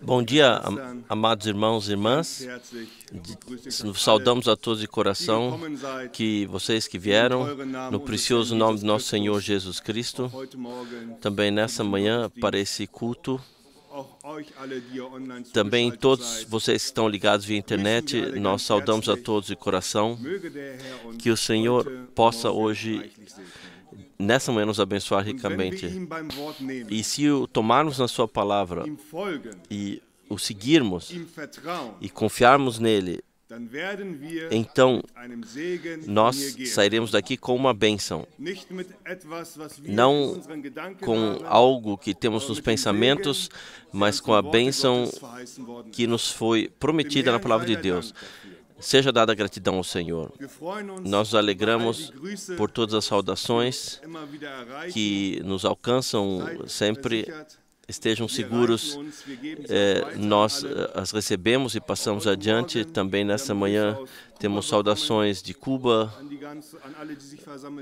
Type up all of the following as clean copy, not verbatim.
Bom dia, amados irmãos e irmãs. Saudamos a todos de coração que vocês que vieram no precioso nome do nosso Senhor Jesus Cristo, também nessa manhã para esse culto. Também todos vocês que estão ligados via internet, nós saudamos a todos de coração. Que o Senhor possa hoje, nessa manhã, nos abençoar ricamente. E se o tomarmos na sua palavra e o seguirmos e confiarmos nele, então nós sairemos daqui com uma bênção, não com algo que temos nos pensamentos, mas com a bênção que nos foi prometida na palavra de Deus. Seja dada gratidão ao Senhor. Nós nos alegramos por todas as saudações que nos alcançam sempre. Estejam seguros, nós as recebemos e passamos adiante. Também nessa manhã temos saudações de Cuba,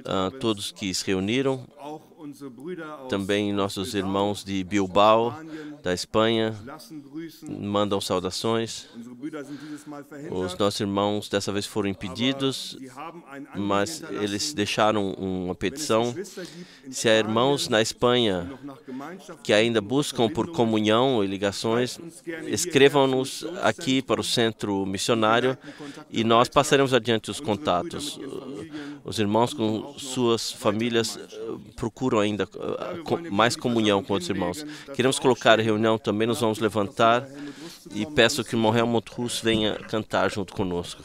a todos que se reuniram, também nossos irmãos de Bilbao, da Espanha, mandam saudações. Os nossos irmãos dessa vez foram impedidos, mas eles deixaram uma petição. Se há irmãos na Espanha que ainda buscam por comunhão e ligações, escrevam-nos aqui para o centro missionário e nós passaremos adiante os contatos. Os irmãos com suas famílias procuram ainda mais comunhão com outros irmãos. Queremos colocar a reunião também, nos vamos levantar e peço que o irmão Helmut Russ venha cantar junto conosco.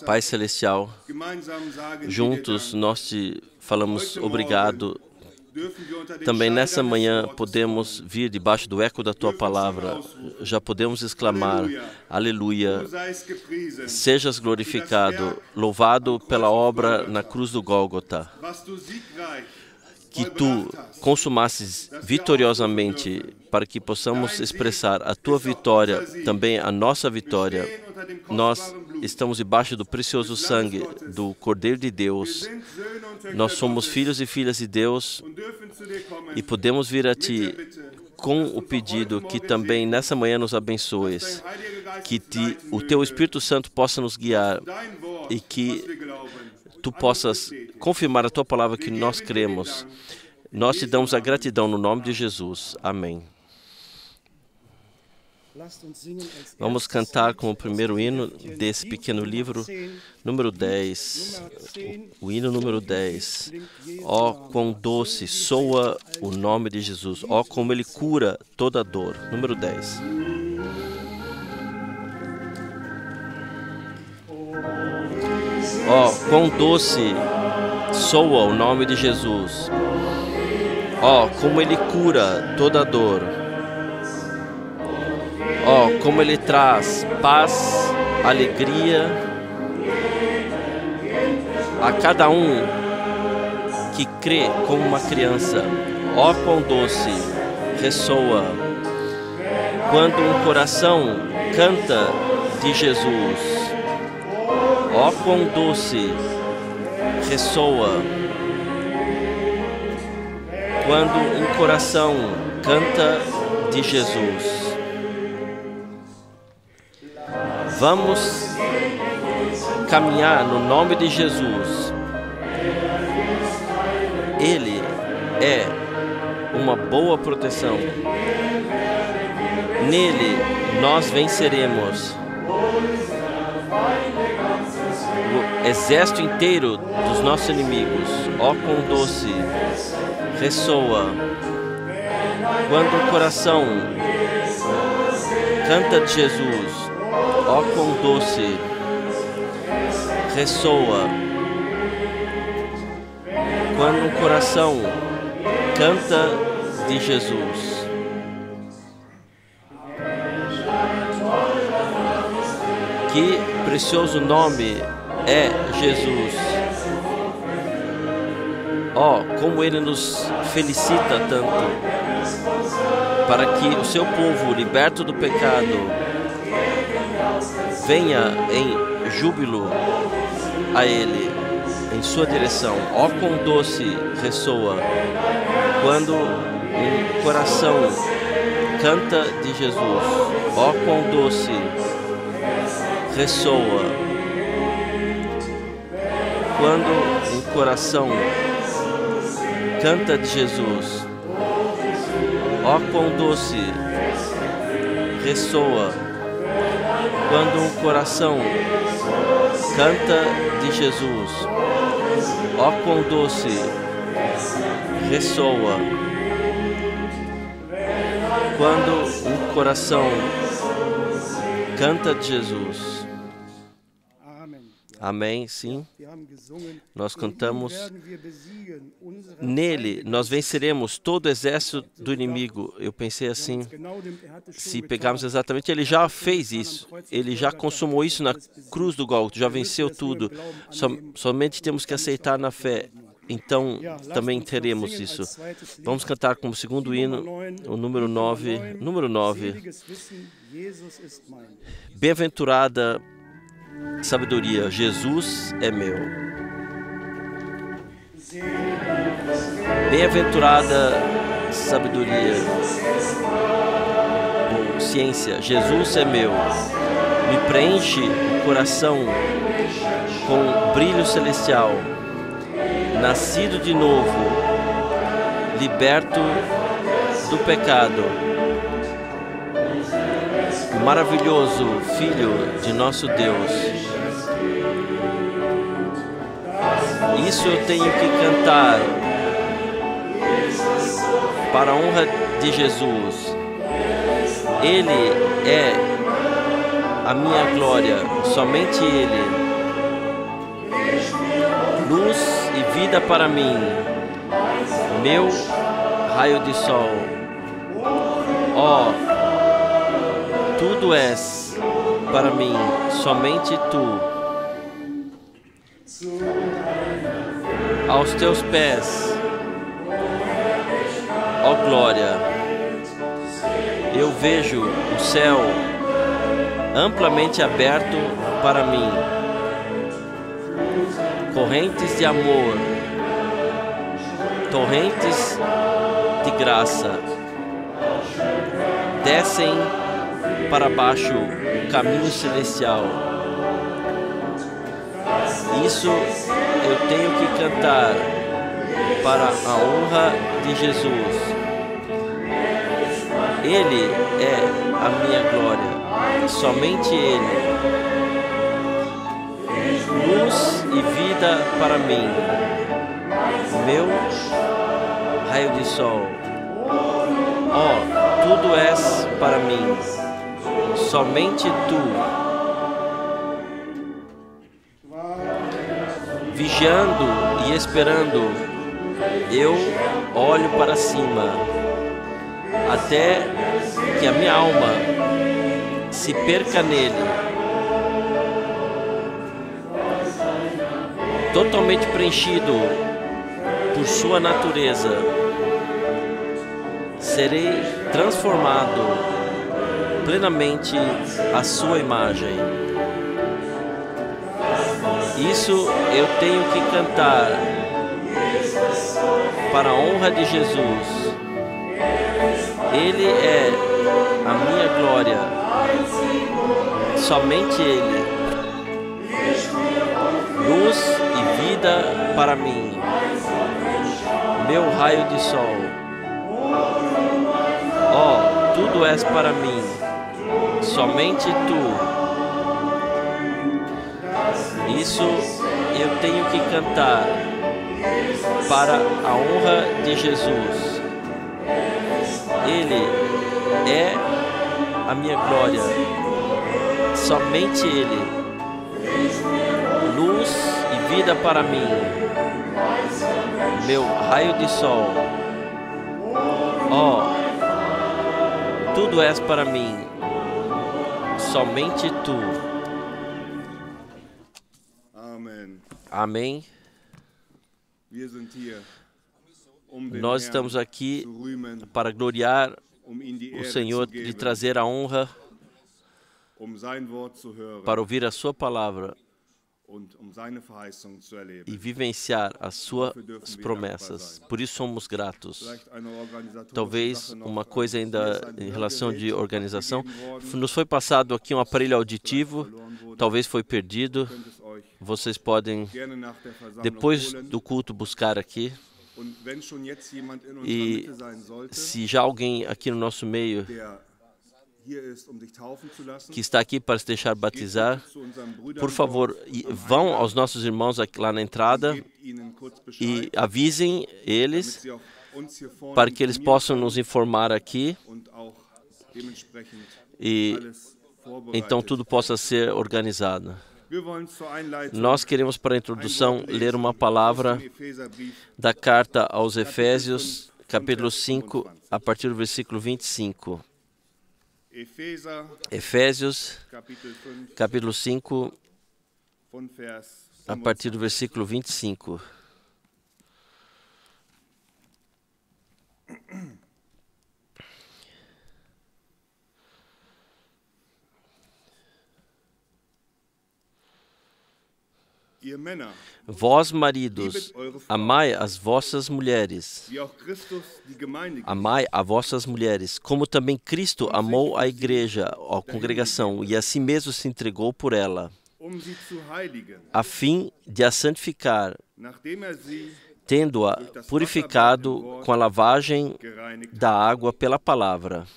Pai Celestial, juntos nós te falamos obrigado. Também nessa manhã podemos vir debaixo do eco da Tua palavra. Já podemos exclamar, aleluia, sejas glorificado, louvado pela obra na cruz do Gólgota, que Tu consumasses vitoriosamente para que possamos expressar a Tua vitória, também a nossa vitória. Nós estamos debaixo do precioso sangue do Cordeiro de Deus. Nós somos filhos e filhas de Deus e podemos vir a Ti com o pedido que também nessa manhã nos abençoes, que o Teu Espírito Santo possa nos guiar e que Tu possas confirmar a Tua palavra que nós cremos. Nós te damos a gratidão no nome de Jesus. Amém. Vamos cantar com o primeiro hino desse pequeno livro, número 10. O hino número 10. Ó, quão doce soa o nome de Jesus. Ó, como Ele cura toda dor. Número 10. Ó, quão doce soa o nome de Jesus. Ó, como Ele cura toda dor. Ó, como Ele traz paz, alegria a cada um que crê como uma criança. Ó, quão doce ressoa quando um coração canta de Jesus. Ó, quão doce ressoa quando um coração canta de Jesus. Vamos caminhar no nome de Jesus. Ele é uma boa proteção. Nele nós venceremos. O exército inteiro dos nossos inimigos. Ó, quão doce ressoa quando o coração canta de Jesus. Ó, quão doce ressoa quando o coração canta de Jesus. Que precioso nome é Jesus. Ó, como Ele nos felicita tanto para que o seu povo, liberto do pecado, venha em júbilo a Ele. em sua direção. Ó, quão doce ressoa quando um coração canta de Jesus. Ó, quão doce ressoa quando um coração canta de Jesus. Ó, quão doce ressoa quando um coração canta de Jesus. Ó, quão doce ressoa quando um coração canta de Jesus. Amém, sim. Nós cantamos. Nele nós venceremos todo o exército do inimigo. Eu pensei assim, se pegarmos exatamente, ele já fez isso. Ele já consumou isso na cruz do Gólgota, já venceu tudo. Somente temos que aceitar na fé. Então, também teremos isso. Vamos cantar como segundo hino, o número 9. Número 9. Bem-aventurada sabedoria, Jesus é meu. Bem-aventurada sabedoria, ou ciência, Jesus é meu. Me preenche o coração com brilho celestial. Nascido de novo, liberto do pecado. Maravilhoso Filho de nosso Deus. Isso eu tenho que cantar para a honra de Jesus. Ele é a minha glória, somente Ele. Luz e vida para mim, meu raio de sol. Ó, tudo és para mim, somente tu. Aos teus pés, ó glória, eu vejo o céu amplamente aberto para mim. Correntes de amor, torrentes de graça, descem para baixo o caminho celestial. Isso eu tenho que cantar para a honra de Jesus. Ele é a minha glória, somente Ele. Luz e vida para mim, meu raio de sol. Ó, tudo és para mim, somente tu. Vigiando e esperando, eu olho para cima, até que a minha alma se perca nele. Totalmente preenchido por sua natureza, serei transformado plenamente à sua imagem. Isso eu tenho que cantar para a honra de Jesus. Ele é a minha glória, somente Ele. Luz e vida para mim, meu raio de sol. Ó, tudo és para mim, somente tu. Isso eu tenho que cantar para a honra de Jesus. Ele é a minha glória, somente Ele. Luz e vida para mim, meu raio de sol. Ó, tudo és para mim, somente tu. Amém. Nós estamos aqui para gloriar o Senhor, lhe trazer a honra, para ouvir a sua palavra. e vivenciar as suas promessas. Por isso somos gratos. Talvez uma coisa ainda em relação de organização. Nos foi passado aqui um aparelho auditivo, talvez foi perdido. Vocês podem, depois do culto, buscar aqui. E se já alguém aqui no nosso meio que está aqui para se deixar batizar, por favor, vão aos nossos irmãos aqui lá na entrada e avisem eles para que eles possam nos informar aqui e então tudo possa ser organizado. Nós queremos, para a introdução, ler uma palavra da carta aos Efésios, capítulo 5, a partir do versículo 25. Efésios, capítulo 5, a partir do versículo 25. Vós, maridos, amai as vossas mulheres. Amai a vossas mulheres, como também Cristo amou a igreja, a congregação, e a si mesmo se entregou por ela, a fim de a santificar, tendo-a purificado com a lavagem da água pela palavra,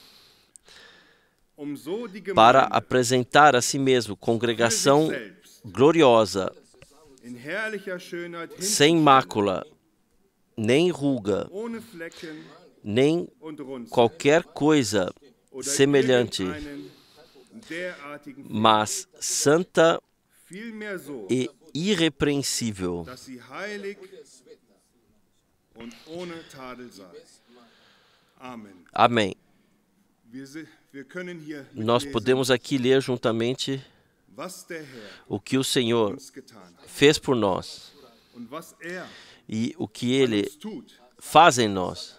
para apresentar a si mesmo congregação gloriosa, sem mácula, nem ruga, nem qualquer coisa semelhante, mas santa e irrepreensível. Amém. Nós podemos aqui ler juntamente o que o Senhor fez por nós e o que Ele faz em nós.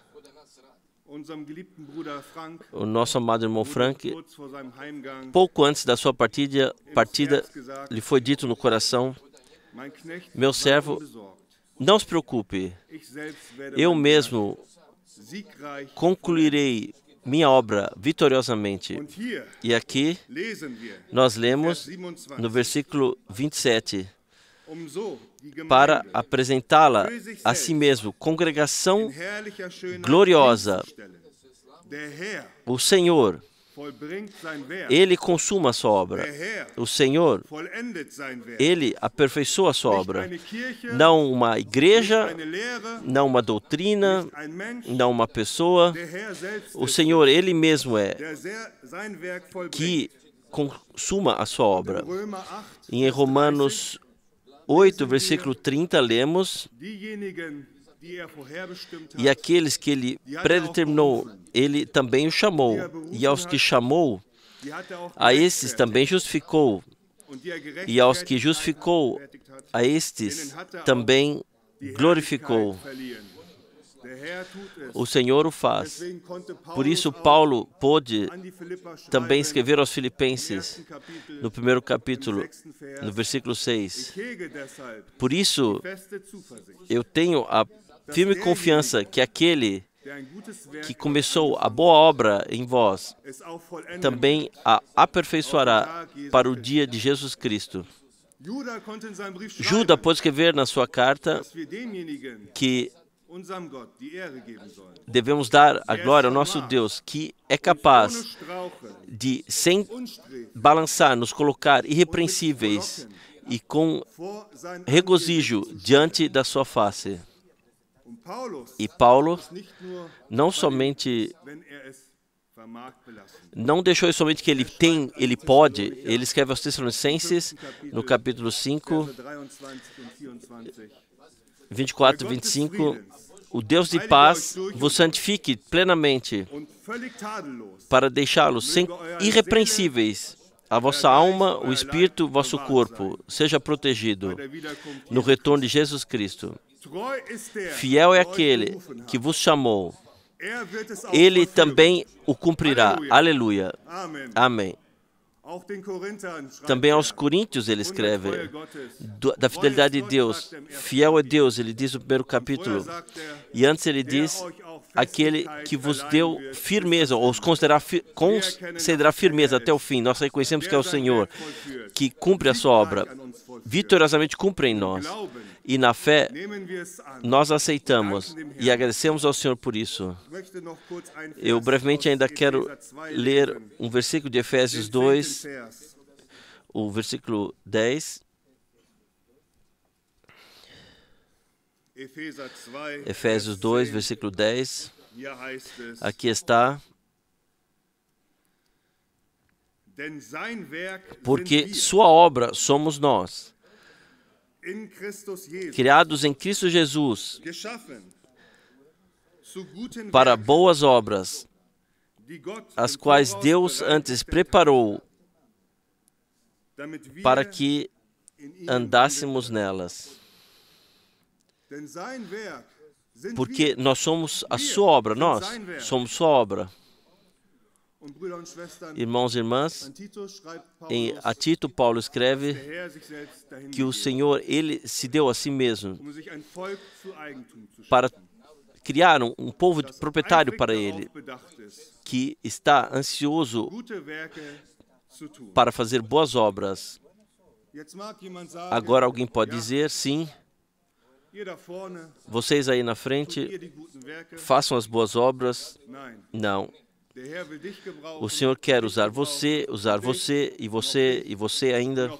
O nosso amado irmão Frank, pouco antes da sua partida, lhe foi dito no coração: meu servo, não se preocupe, eu mesmo concluirei minha obra vitoriosamente. E aqui nós lemos no versículo 27, para apresentá-la a si mesmo, congregação gloriosa. O Senhor, Ele consuma a sua obra. O Senhor, Ele aperfeiçoa a sua obra. Não uma igreja, não uma doutrina, não uma pessoa. O Senhor, Ele mesmo é que consuma a sua obra. Em Romanos 8, versículo 30, lemos: e aqueles que Ele predeterminou, Ele também o chamou. E aos que chamou, a estes também justificou. E aos que justificou, a estes também glorificou. O Senhor o faz. Por isso, Paulo pôde também escrever aos Filipenses, no primeiro capítulo, no versículo 6. Por isso, eu tenho a firme confiança que aquele que começou a boa obra em vós também a aperfeiçoará para o dia de Jesus Cristo. Judas pôde escrever na sua carta que devemos dar a glória ao nosso Deus, que é capaz de, sem balançar, nos colocar irrepreensíveis e com regozijo diante da sua face. E Paulo não somente não deixou somente que ele pode, ele escreve aos Tessalonicenses, no capítulo 5, 24 e 25, o Deus de paz vos santifique plenamente, para deixá-los irrepreensíveis, a vossa alma, o espírito, o vosso corpo, seja protegido no retorno de Jesus Cristo. Fiel é aquele que vos chamou. Ele também o cumprirá. Aleluia. Amém. Também aos Coríntios ele escreve da fidelidade de Deus. Fiel é Deus, ele diz no primeiro capítulo. E antes ele diz, aquele que vos deu firmeza, ou os concederá firmeza até o fim. Nós reconhecemos que é o Senhor que cumpre a sua obra, vitoriosamente cumpre em nós. E na fé, nós aceitamos e agradecemos ao Senhor por isso. Eu brevemente ainda quero ler um versículo de Efésios 2, o versículo 10. Efésios 2, versículo 10. Aqui está. Porque sua obra somos nós, criados em Cristo Jesus, para boas obras, as quais Deus antes preparou para que andássemos nelas. Porque nós somos a sua obra, nós somos sua obra. Irmãos e irmãs, a Tito, Paulo escreve que o Senhor, ele se deu a si mesmo para criar um povo proprietário para ele, que está ansioso para fazer boas obras. Agora alguém pode dizer, sim, vocês aí na frente façam as boas obras. Não. O Senhor quer usar você e você ainda,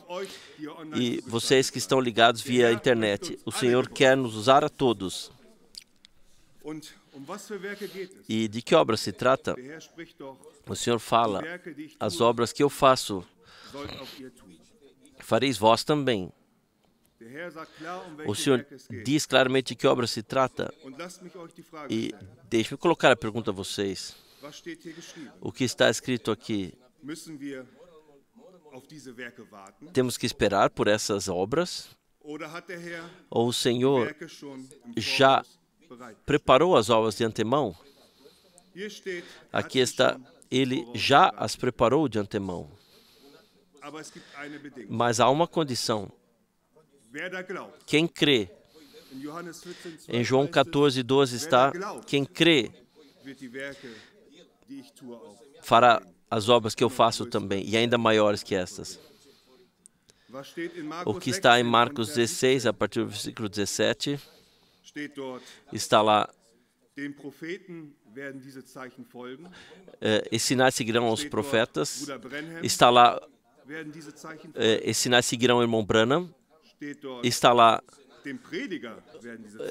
e vocês que estão ligados via internet. O Senhor quer nos usar a todos. E de que obra se trata? O Senhor fala, as obras que eu faço, fareis vós também. O Senhor diz claramente de que obra se trata. E deixe-me colocar a pergunta a vocês. O que está escrito aqui? Temos que esperar por essas obras? Ou o Senhor já preparou as obras de antemão? Aqui está, Ele já as preparou de antemão. Mas há uma condição. Quem crê? Em João 14, 12 está, quem crê fará as obras que eu faço também, e ainda maiores que estas. O que está em Marcos 16, a partir do versículo 17, está lá, esses sinais seguirão aos profetas, está lá, esses sinais seguirão ao irmão Branham, está lá,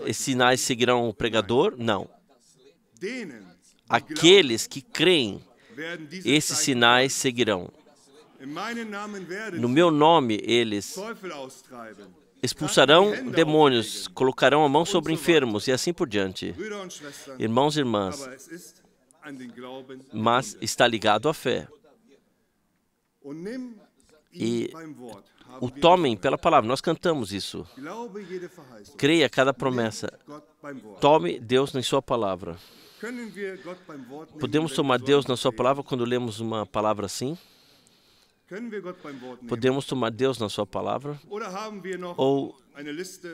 esses sinais seguirão ao pregador? Não. Aqueles que creem, esses sinais seguirão. No meu nome, eles expulsarão demônios, colocarão a mão sobre enfermos e assim por diante. Irmãos e irmãs, mas está ligado à fé. E o tomem pela palavra, nós cantamos isso. Creia cada promessa. Tome Deus na sua palavra. Podemos tomar Deus na sua palavra quando lemos uma palavra assim? Podemos tomar Deus na sua palavra? Ou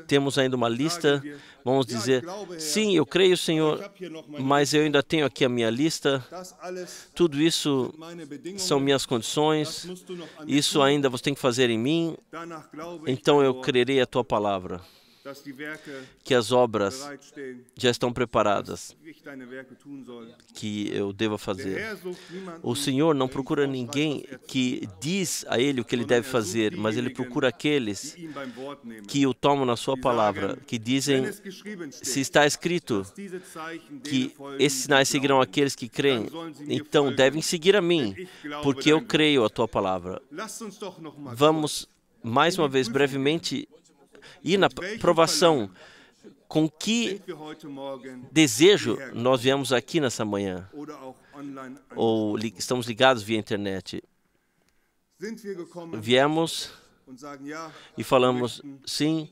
temos ainda uma lista? Vamos dizer, sim, eu creio, Senhor, mas eu ainda tenho aqui a minha lista. Tudo isso são minhas condições. Isso ainda você tem que fazer em mim. Então eu crerei a tua palavra, que as obras já estão preparadas, que eu deva fazer. O Senhor não procura ninguém que diz a Ele o que Ele deve fazer, mas Ele procura aqueles que o tomam na sua palavra, que dizem, se está escrito que esses sinais seguirão aqueles que creem, então devem seguir a mim, porque eu creio a tua palavra. Vamos, mais uma vez, brevemente, e na provação, com que desejo nós viemos aqui nessa manhã? Ou estamos ligados via internet? Viemos e falamos, sim,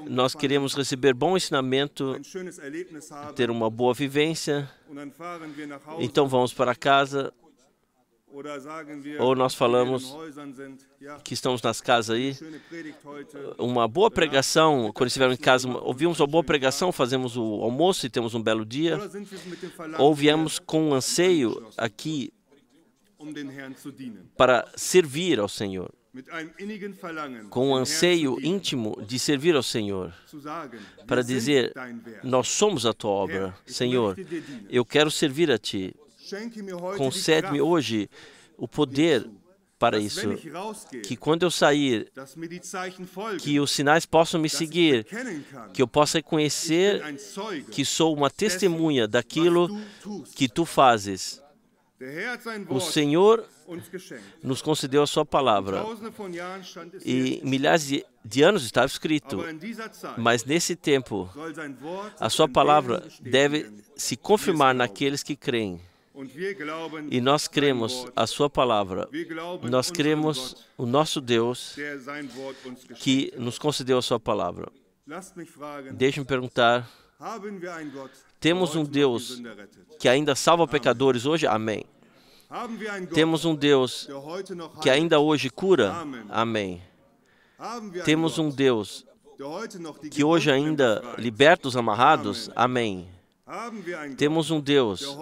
nós queremos receber bom ensinamento, ter uma boa vivência, então vamos para casa Ou nós falamos que estamos nas casas aí, uma boa pregação, quando estivermos em casa, ouvimos uma boa pregação, fazemos o almoço e temos um belo dia, ou viemos com um anseio aqui para servir ao Senhor, com um anseio íntimo de servir ao Senhor, para dizer, nós somos a Tua obra, Senhor, eu quero servir a Ti. Concede-me hoje o poder para isso, que quando eu sair, que os sinais possam me seguir, que eu possa reconhecer que sou uma testemunha daquilo que Tu fazes. O Senhor nos concedeu a Sua palavra e milhares de anos estava escrito, mas nesse tempo a Sua palavra deve se confirmar naqueles que creem. E nós cremos a Sua palavra. Nós cremos o nosso Deus que nos concedeu a Sua palavra. Deixe-me perguntar, temos um Deus que ainda salva pecadores hoje? Amém. Temos um Deus que ainda hoje cura? Amém. Temos um Deus que hoje ainda liberta os amarrados? Amém. Temos um Deus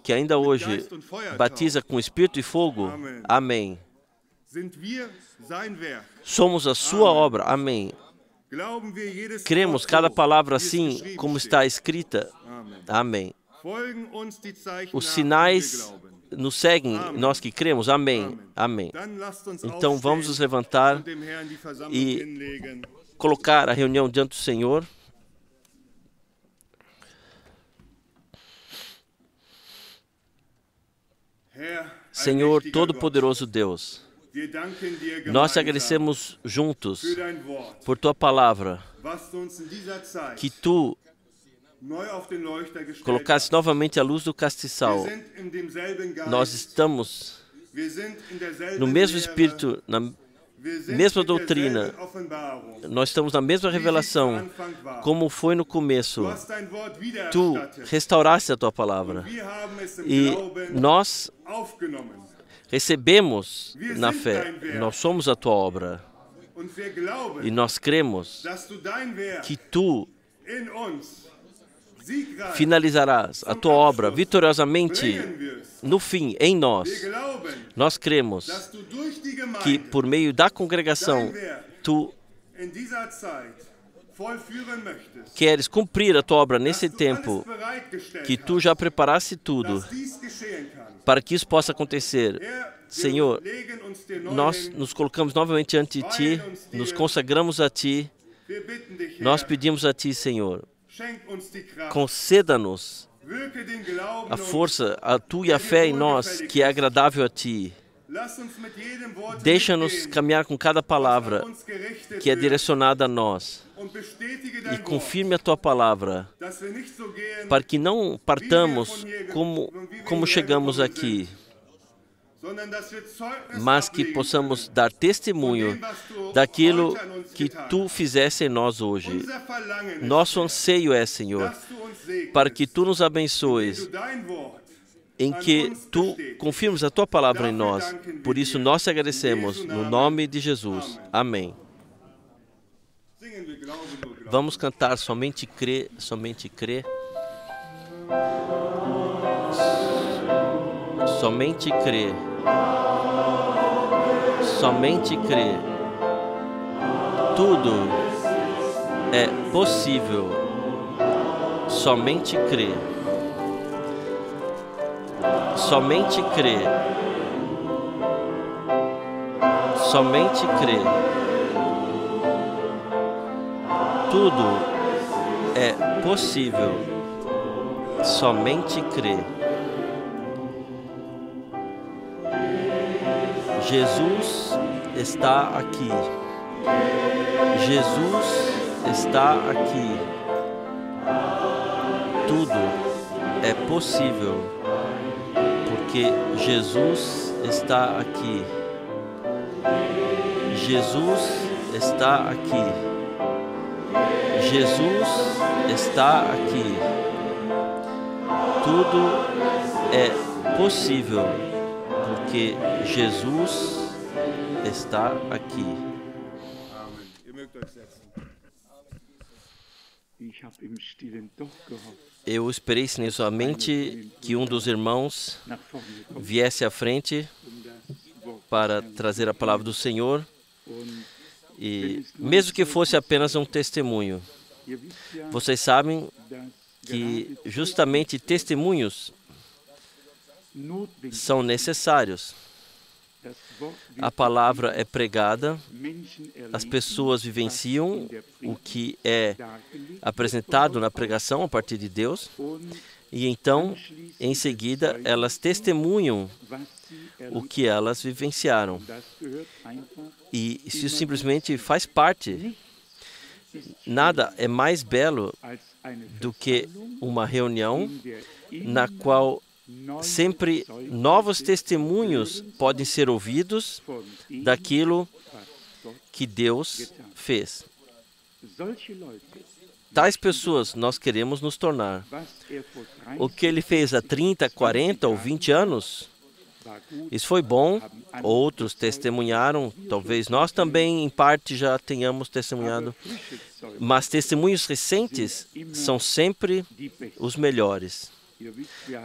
que ainda hoje batiza com Espírito e Fogo? Amém. Somos a Sua obra? Amém. Cremos cada palavra assim como está escrita? Amém. Os sinais nos seguem, nós que cremos? Amém. Amém. Então vamos nos levantar e colocar a reunião diante do Senhor. Senhor Todo-Poderoso Deus, nós te agradecemos juntos por Tua palavra, que Tu colocaste novamente a luz do castiçal. Nós estamos no mesmo Espírito, na mesma doutrina, nós estamos na mesma revelação, como foi no começo. Tu restauraste a Tua palavra e nós recebemos na fé. Nós somos a Tua obra e nós cremos que Tu finalizarás a Tua obra vitoriosamente no fim, em nós. Nós cremos que por meio da congregação Tu queres cumprir a Tua obra nesse tempo, que Tu já preparaste tudo para que isso possa acontecer. Senhor, nós nos colocamos novamente ante Ti, nos consagramos a Ti, nós pedimos a Ti, Senhor, conceda-nos a força, a Tu e a fé em nós, que é agradável a Ti. Deixa-nos caminhar com cada palavra que é direcionada a nós e confirme a Tua palavra, para que não partamos como chegamos aqui, mas que possamos dar testemunho daquilo que Tu fizeste em nós hoje. Nosso anseio é, Senhor, para que Tu nos abençoes, em que Tu confirmes a Tua palavra em nós. Por isso nós te agradecemos, no nome de Jesus. Amém. Vamos cantar Somente Crê, Somente Crê. Somente crê. Somente crê. Tudo é possível. Somente crê. Somente crê. Somente crê. Tudo é possível. Somente crê. Jesus está aqui. Jesus está aqui. Tudo é possível, porque Jesus está aqui. Jesus está aqui. Jesus está aqui. Tudo é possível, porque Jesus está aqui. Eu esperei silenciosamente que um dos irmãos viesse à frente para trazer a palavra do Senhor, e mesmo que fosse apenas um testemunho. Vocês sabem que justamente testemunhos são necessários. A palavra é pregada, as pessoas vivenciam o que é apresentado na pregação a partir de Deus, e então, em seguida, elas testemunham o que elas vivenciaram. E isso simplesmente faz parte. Nada é mais belo do que uma reunião na qual sempre novos testemunhos podem ser ouvidos daquilo que Deus fez. Tais pessoas nós queremos nos tornar. O que ele fez há 30, 40 ou 20 anos, isso foi bom. Outros testemunharam, talvez nós também em parte já tenhamos testemunhado, mas testemunhos recentes são sempre os melhores.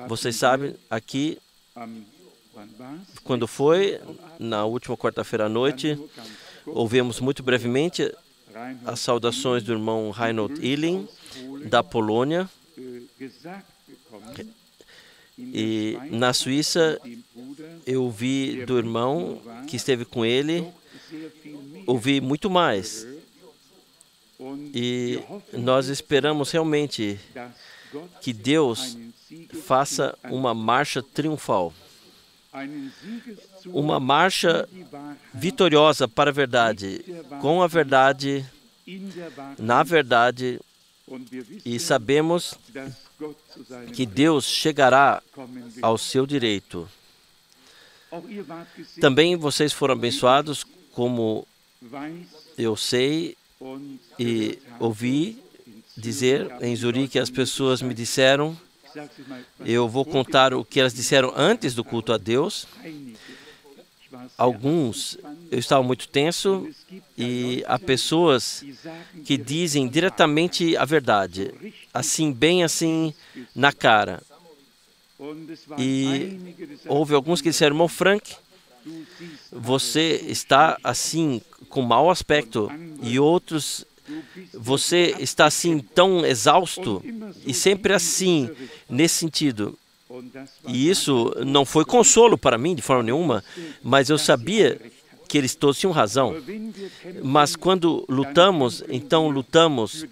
Vocês sabem, aqui, quando foi, na última quarta-feira à noite, ouvimos muito brevemente as saudações do irmão Reinhold Illing, da Polônia. E na Suíça, eu ouvi do irmão que esteve com ele, ouvi muito mais. E nós esperamos realmente que Deus faça uma marcha triunfal, uma marcha vitoriosa para a verdade, com a verdade, na verdade, e sabemos que Deus chegará ao seu direito. Também vocês foram abençoados, como eu sei e ouvi dizer em Zurique, as pessoas me disseram, eu vou contar o que elas disseram antes do culto a Deus. Alguns, eu estava muito tenso, e há pessoas que dizem diretamente a verdade, assim, bem assim, na cara. E houve alguns que disseram, irmão Frank, você está assim, com mau aspecto, e outros, você está assim, tão exausto, e sempre assim, nesse sentido. E isso não foi consolo para mim, de forma nenhuma, mas eu sabia que eles todos tinham razão. Mas quando lutamos, então lutamos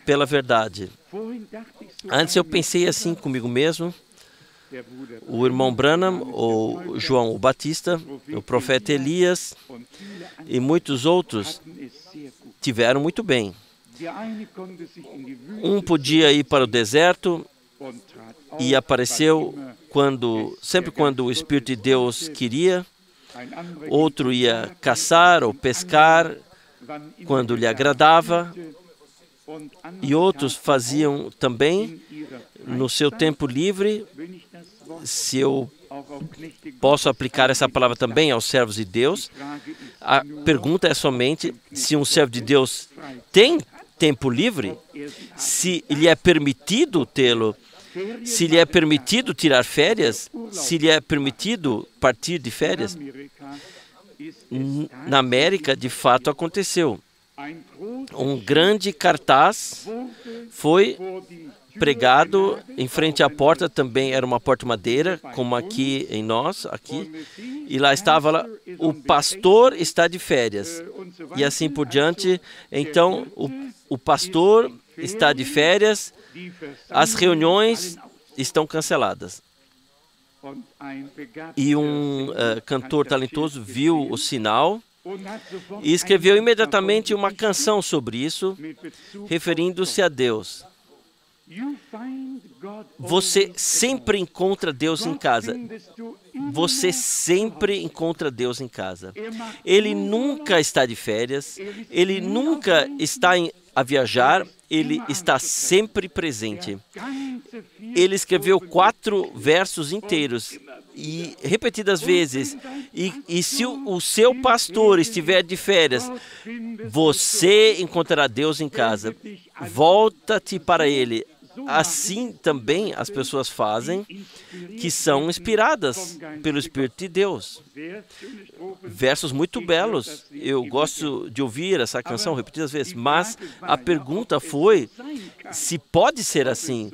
pela verdade. Antes eu pensei assim comigo mesmo, o irmão Branham, ou João o Batista, o profeta Elias e muitos outros tiveram muito bem. Um podia ir para o deserto e apareceu sempre quando o Espírito de Deus queria. Outro ia caçar ou pescar quando lhe agradava. E outros faziam também no seu tempo livre. Se eu posso aplicar essa palavra também aos servos de Deus, a pergunta é somente se um servo de Deus tem tempo livre, se lhe é permitido tê-lo, se lhe é permitido tirar férias, se lhe é permitido partir de férias. Na América, de fato, aconteceu. Um grande cartaz foi pregado em frente à porta, também era uma porta de madeira, como aqui em nós, aqui, e lá estava o pastor está de férias, e assim por diante. Então, o pastor está de férias, as reuniões estão canceladas. E um cantor talentoso viu o sinal e escreveu imediatamente uma canção sobre isso, referindo-se a Deus. Você sempre encontra Deus em casa. Você sempre encontra Deus em casa. Ele nunca está de férias, ele nunca está a viajar, ele está sempre presente. Ele escreveu 4 versos inteiros e repetidas vezes, e se o seu pastor estiver de férias, você encontrará Deus em casa. Volta-te para Ele. Assim também as pessoas fazem que são inspiradas pelo Espírito de Deus. Versos muito belos. Eu gosto de ouvir essa canção repetidas vezes, mas a pergunta foi se pode ser assim.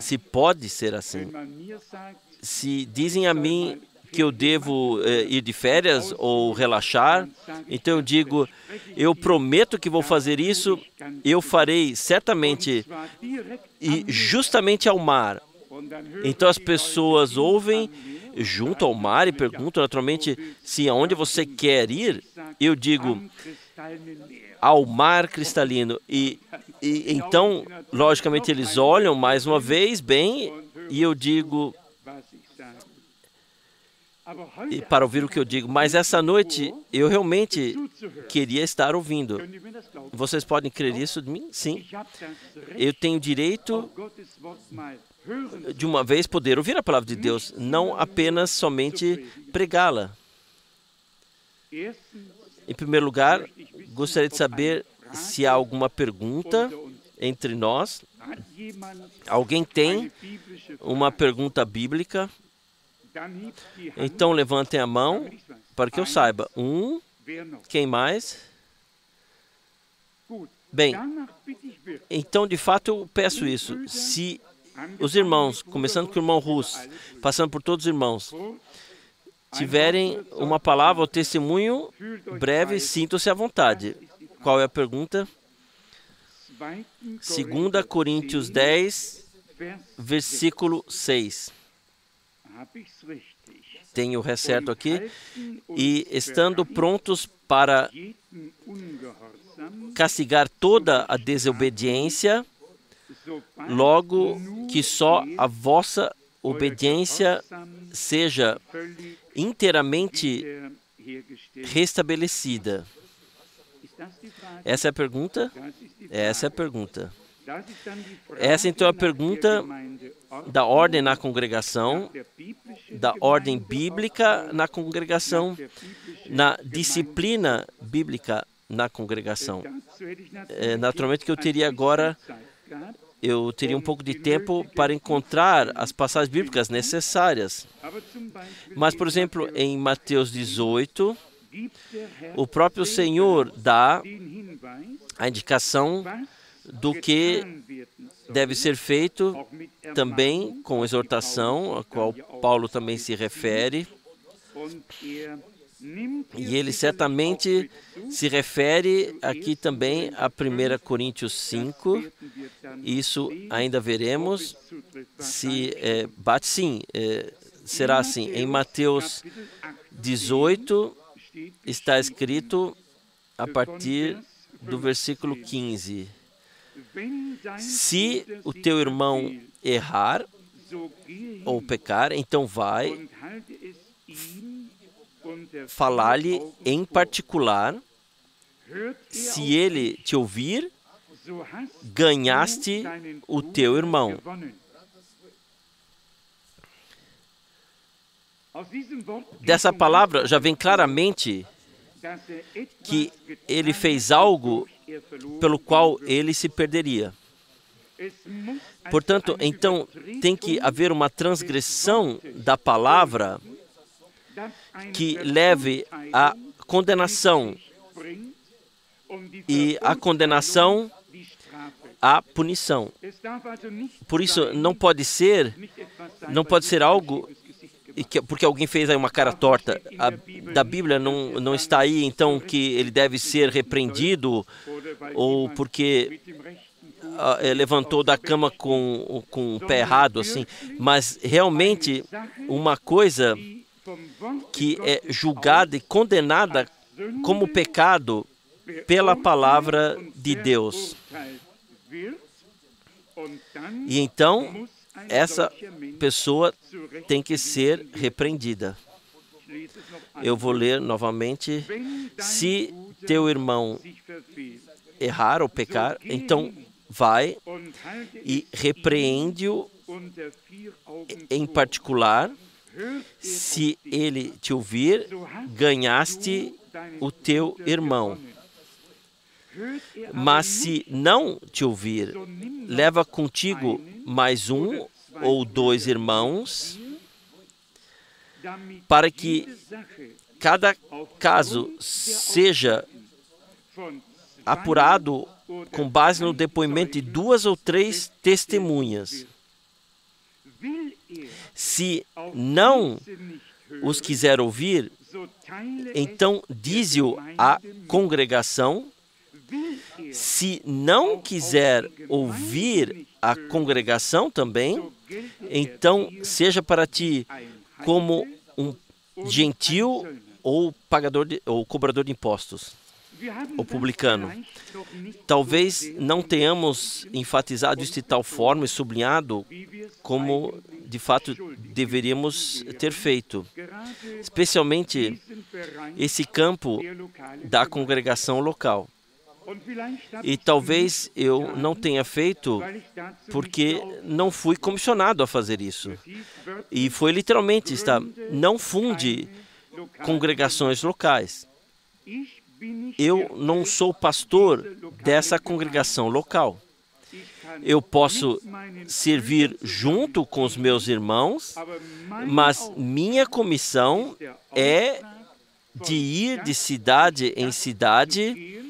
Se pode ser assim. Se dizem a mim que eu devo ir de férias ou relaxar, então eu digo, eu prometo que vou fazer isso, eu farei certamente e justamente ao mar. Então as pessoas ouvem junto ao mar e perguntam naturalmente se aonde você quer ir. Eu digo, ao mar cristalino. E então, logicamente, eles olham mais uma vez bem e eu digo, e para ouvir o que eu digo, mas essa noite eu realmente queria estar ouvindo. Vocês podem crer isso de mim? Sim. Eu tenho direito de uma vez poder ouvir a palavra de Deus, não apenas somente pregá-la. Em primeiro lugar, gostaria de saber se há alguma pergunta entre nós. Alguém tem uma pergunta bíblica? Então levantem a mão para que eu saiba. Quem mais? Bem, então de fato eu peço isso. Se os irmãos, começando com o irmão Russo, passando por todos os irmãos, tiverem uma palavra ou testemunho breve, sintam-se à vontade. Qual é a pergunta? 2 Coríntios 10, versículo 6. Tenho certo aqui. E estando prontos para castigar toda a desobediência, logo que só a vossa obediência seja inteiramente restabelecida. Essa é a pergunta? Essa é a pergunta. Essa então é a pergunta da ordem na congregação, da ordem bíblica na congregação, na disciplina bíblica na congregação. Naturalmente que eu teria um pouco de tempo para encontrar as passagens bíblicas necessárias. Mas, por exemplo, em Mateus 18, o próprio Senhor dá a indicação do que deve ser feito também com exortação, a qual Paulo também se refere. E ele certamente se refere aqui também a 1 Coríntios 5. Isso ainda veremos se bate sim. Será assim. Em Mateus 18 está escrito a partir do versículo 15. Se o teu irmão errar ou pecar, então vai falar-lhe em particular. Se ele te ouvir, ganhaste o teu irmão. Dessa palavra já vem claramente que ele fez algo pelo qual ele se perderia. Portanto, então, tem que haver uma transgressão da palavra que leve à condenação e a condenação à punição. Por isso, não pode ser algo porque alguém fez aí uma cara torta. Da Bíblia não está aí, então, que ele deve ser repreendido ou porque levantou da cama com o pé errado, assim. Mas, realmente, uma coisa que é julgada e condenada como pecado pela palavra de Deus. E então, essa pessoa tem que ser repreendida. Eu vou ler novamente. Se teu irmão errar ou pecar, então vai e repreende-o em particular. Se ele te ouvir, ganhaste o teu irmão. Mas se não te ouvir, leva contigo mais um ou dois irmãos, para que cada caso seja apurado com base no depoimento de 2 ou 3 testemunhas. Se não os quiser ouvir, então dize-o à congregação. Se não quiser ouvir a congregação também, então seja para ti como um gentil ou ou cobrador de impostos, ou publicano. Talvez não tenhamos enfatizado isso de tal forma e sublinhado como de fato deveríamos ter feito, especialmente esse campo da congregação local. E talvez eu não tenha feito porque não fui comissionado a fazer isso. E foi literalmente, não funde congregações locais. Eu não sou pastor dessa congregação local. Eu posso servir junto com os meus irmãos, mas minha comissão é de ir de cidade em cidade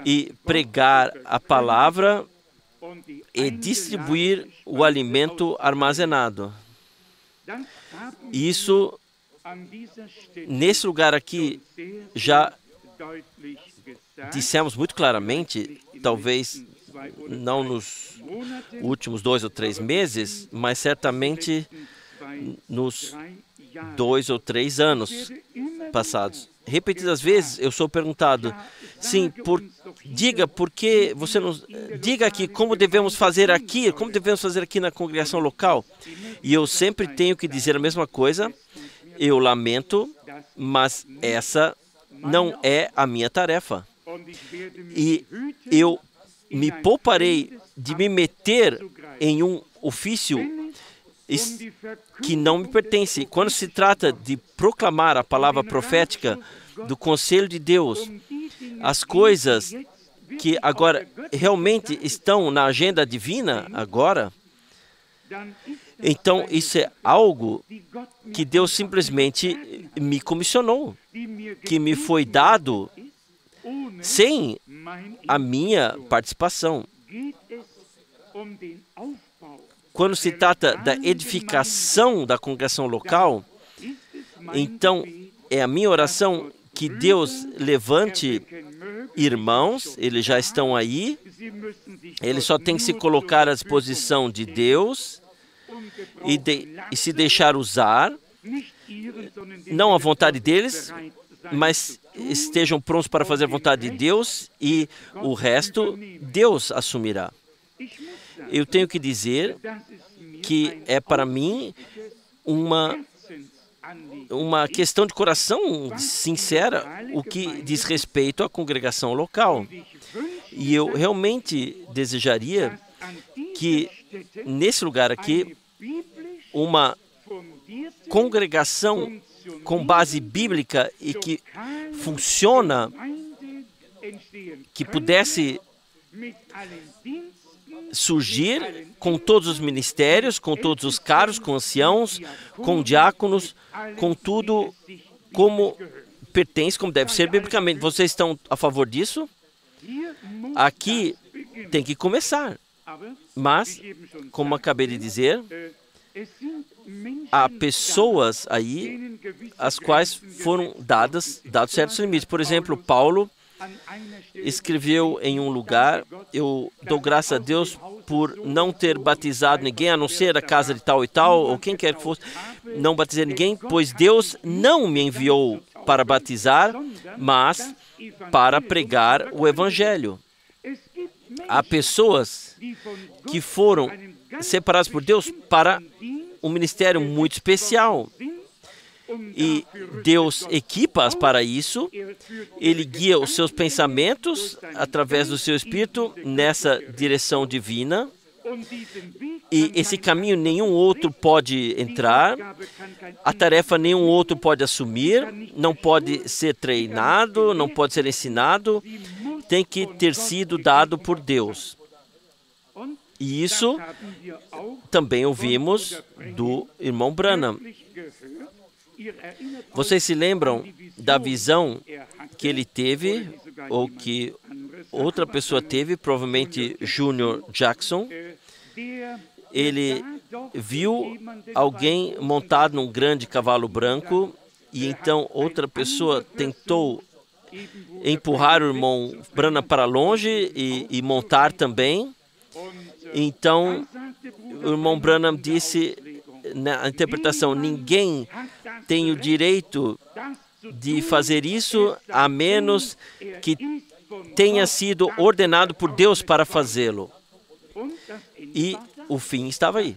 e pregar a palavra e distribuir o alimento armazenado. Isso, nesse lugar aqui, já dissemos muito claramente, talvez não nos últimos 2 ou 3 meses, mas certamente nos 2 ou 3 anos passados. Repetidas vezes eu sou perguntado, sim, diga por que você nos diga aqui como devemos fazer aqui na congregação local. E eu sempre tenho que dizer a mesma coisa. Eu lamento, mas essa não é a minha tarefa. E eu me pouparei de me meter em um ofício que não me pertence. Quando se trata de proclamar a palavra profética do conselho de Deus, as coisas que agora realmente estão na agenda divina agora, então isso é algo que Deus simplesmente me comissionou, que me foi dado sem a minha participação. Quando se trata da edificação da congregação local, então é a minha oração que Deus levante irmãos, eles já estão aí, eles só têm que se colocar à disposição de Deus e se deixar usar, não a vontade deles, mas estejam prontos para fazer a vontade de Deus e o resto Deus assumirá. Eu tenho que dizer que é para mim uma questão de coração sincera o que diz respeito à congregação local. E eu realmente desejaria que nesse lugar aqui uma congregação com base bíblica e que funciona, que pudesse surgir com todos os ministérios, com todos os cargos, com anciãos, com diáconos, com tudo como pertence, como deve ser biblicamente. Vocês estão a favor disso? Aqui tem que começar. Mas, como acabei de dizer, há pessoas aí as quais foram dados certos limites. Por exemplo, Paulo escreveu em um lugar: eu dou graças a Deus por não ter batizado ninguém, a não ser a casa de tal e tal, ou quem quer que fosse, não batizei ninguém, pois Deus não me enviou para batizar, mas para pregar o Evangelho. Há pessoas que foram separadas por Deus para um ministério muito especial. E Deus equipa-as para isso, Ele guia os seus pensamentos através do seu Espírito nessa direção divina. E esse caminho nenhum outro pode entrar, a tarefa nenhum outro pode assumir, não pode ser treinado, não pode ser ensinado, tem que ter sido dado por Deus. E isso também ouvimos do irmão Branham. Vocês se lembram da visão que ele teve, ou que outra pessoa teve, provavelmente Junior Jackson? Ele viu alguém montado num grande cavalo branco e então outra pessoa tentou empurrar o irmão Branham para longe e montar também. Então, o irmão Branham disse na interpretação: ninguém tem o direito de fazer isso a menos que tenha sido ordenado por Deus para fazê-lo. E o fim estava aí.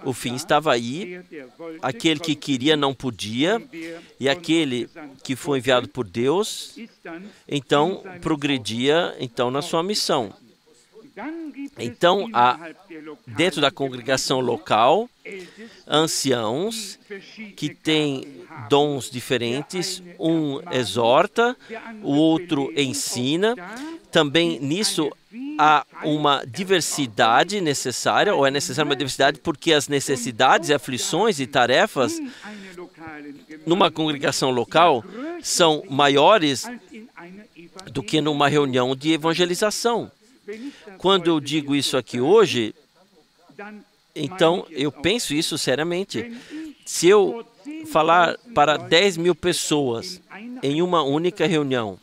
O fim estava aí. Aquele que queria não podia, e aquele que foi enviado por Deus, então progredia na sua missão. Então, dentro da congregação local, anciãos que têm dons diferentes, um exorta, o outro ensina. Também nisso há uma diversidade necessária, ou é necessária uma diversidade porque as necessidades, aflições e tarefas numa congregação local são maiores do que numa reunião de evangelização. Quando eu digo isso aqui hoje, então eu penso isso seriamente. Se eu falar para 10.000 pessoas em uma única reunião,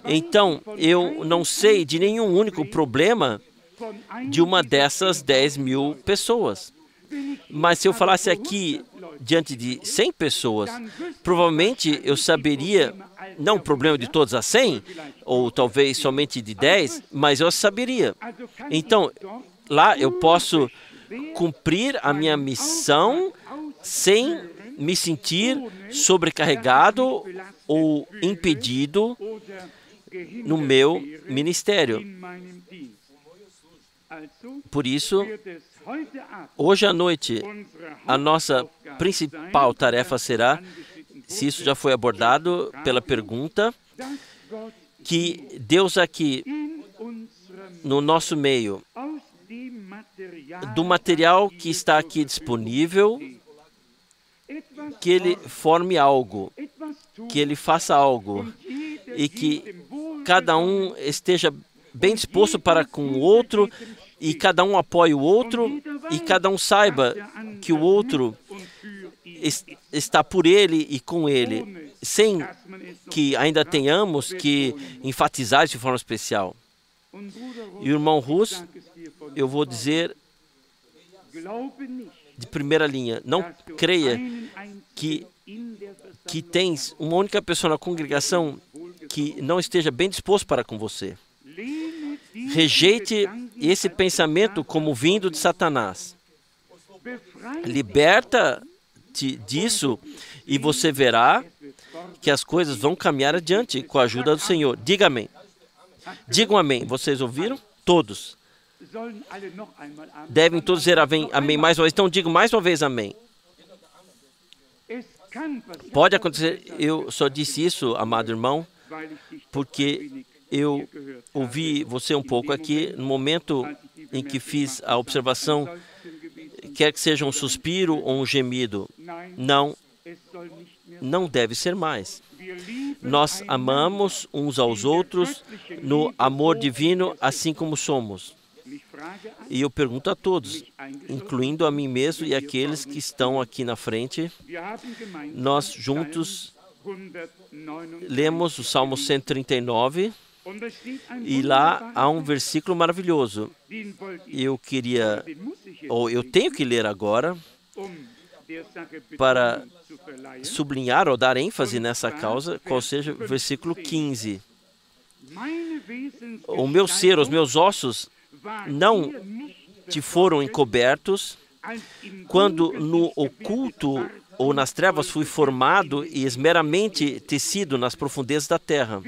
então eu não sei de nenhum único problema de uma dessas 10.000 pessoas. Mas se eu falasse aqui diante de 100 pessoas, provavelmente eu saberia, não o problema de todas as 100, ou talvez somente de 10, mas eu saberia. Então, lá eu posso cumprir a minha missão sem me sentir sobrecarregado ou impedido no meu ministério. Por isso, hoje à noite, a nossa principal tarefa será, se isso já foi abordado pela pergunta, que Deus aqui, no nosso meio, do material que está aqui disponível, que Ele forme algo, que Ele faça algo, e que cada um esteja bem disposto para com o outro, e cada um apoie o outro, e cada um saiba que o outro está por ele e com ele, sem que ainda tenhamos que enfatizar isso de forma especial. E o irmão Rus, eu vou dizer de primeira linha, não creia que tens uma única pessoa na congregação que não esteja bem disposto para com você. Rejeite esse pensamento como vindo de Satanás. Liberta-te disso e você verá que as coisas vão caminhar adiante com a ajuda do Senhor. Diga amém. Digam amém. Vocês ouviram? Todos. Devem todos dizer amém mais uma vez. Então digam mais uma vez amém. Pode acontecer, eu só disse isso, amado irmão, porque eu ouvi você um pouco aqui no momento em que fiz a observação, quer que seja um suspiro ou um gemido. Não deve ser mais. Nós amamos uns aos outros no amor divino, assim como somos. E eu pergunto a todos, incluindo a mim mesmo e aqueles que estão aqui na frente, nós juntos lemos o Salmo 139, e lá há um versículo maravilhoso. Eu tenho que ler agora para sublinhar ou dar ênfase nessa causa, qual seja o versículo 15. O meu ser, os meus ossos, não te foram encobertos quando no oculto ou nas trevas fui formado e esmeramente tecido nas profundezas da terra.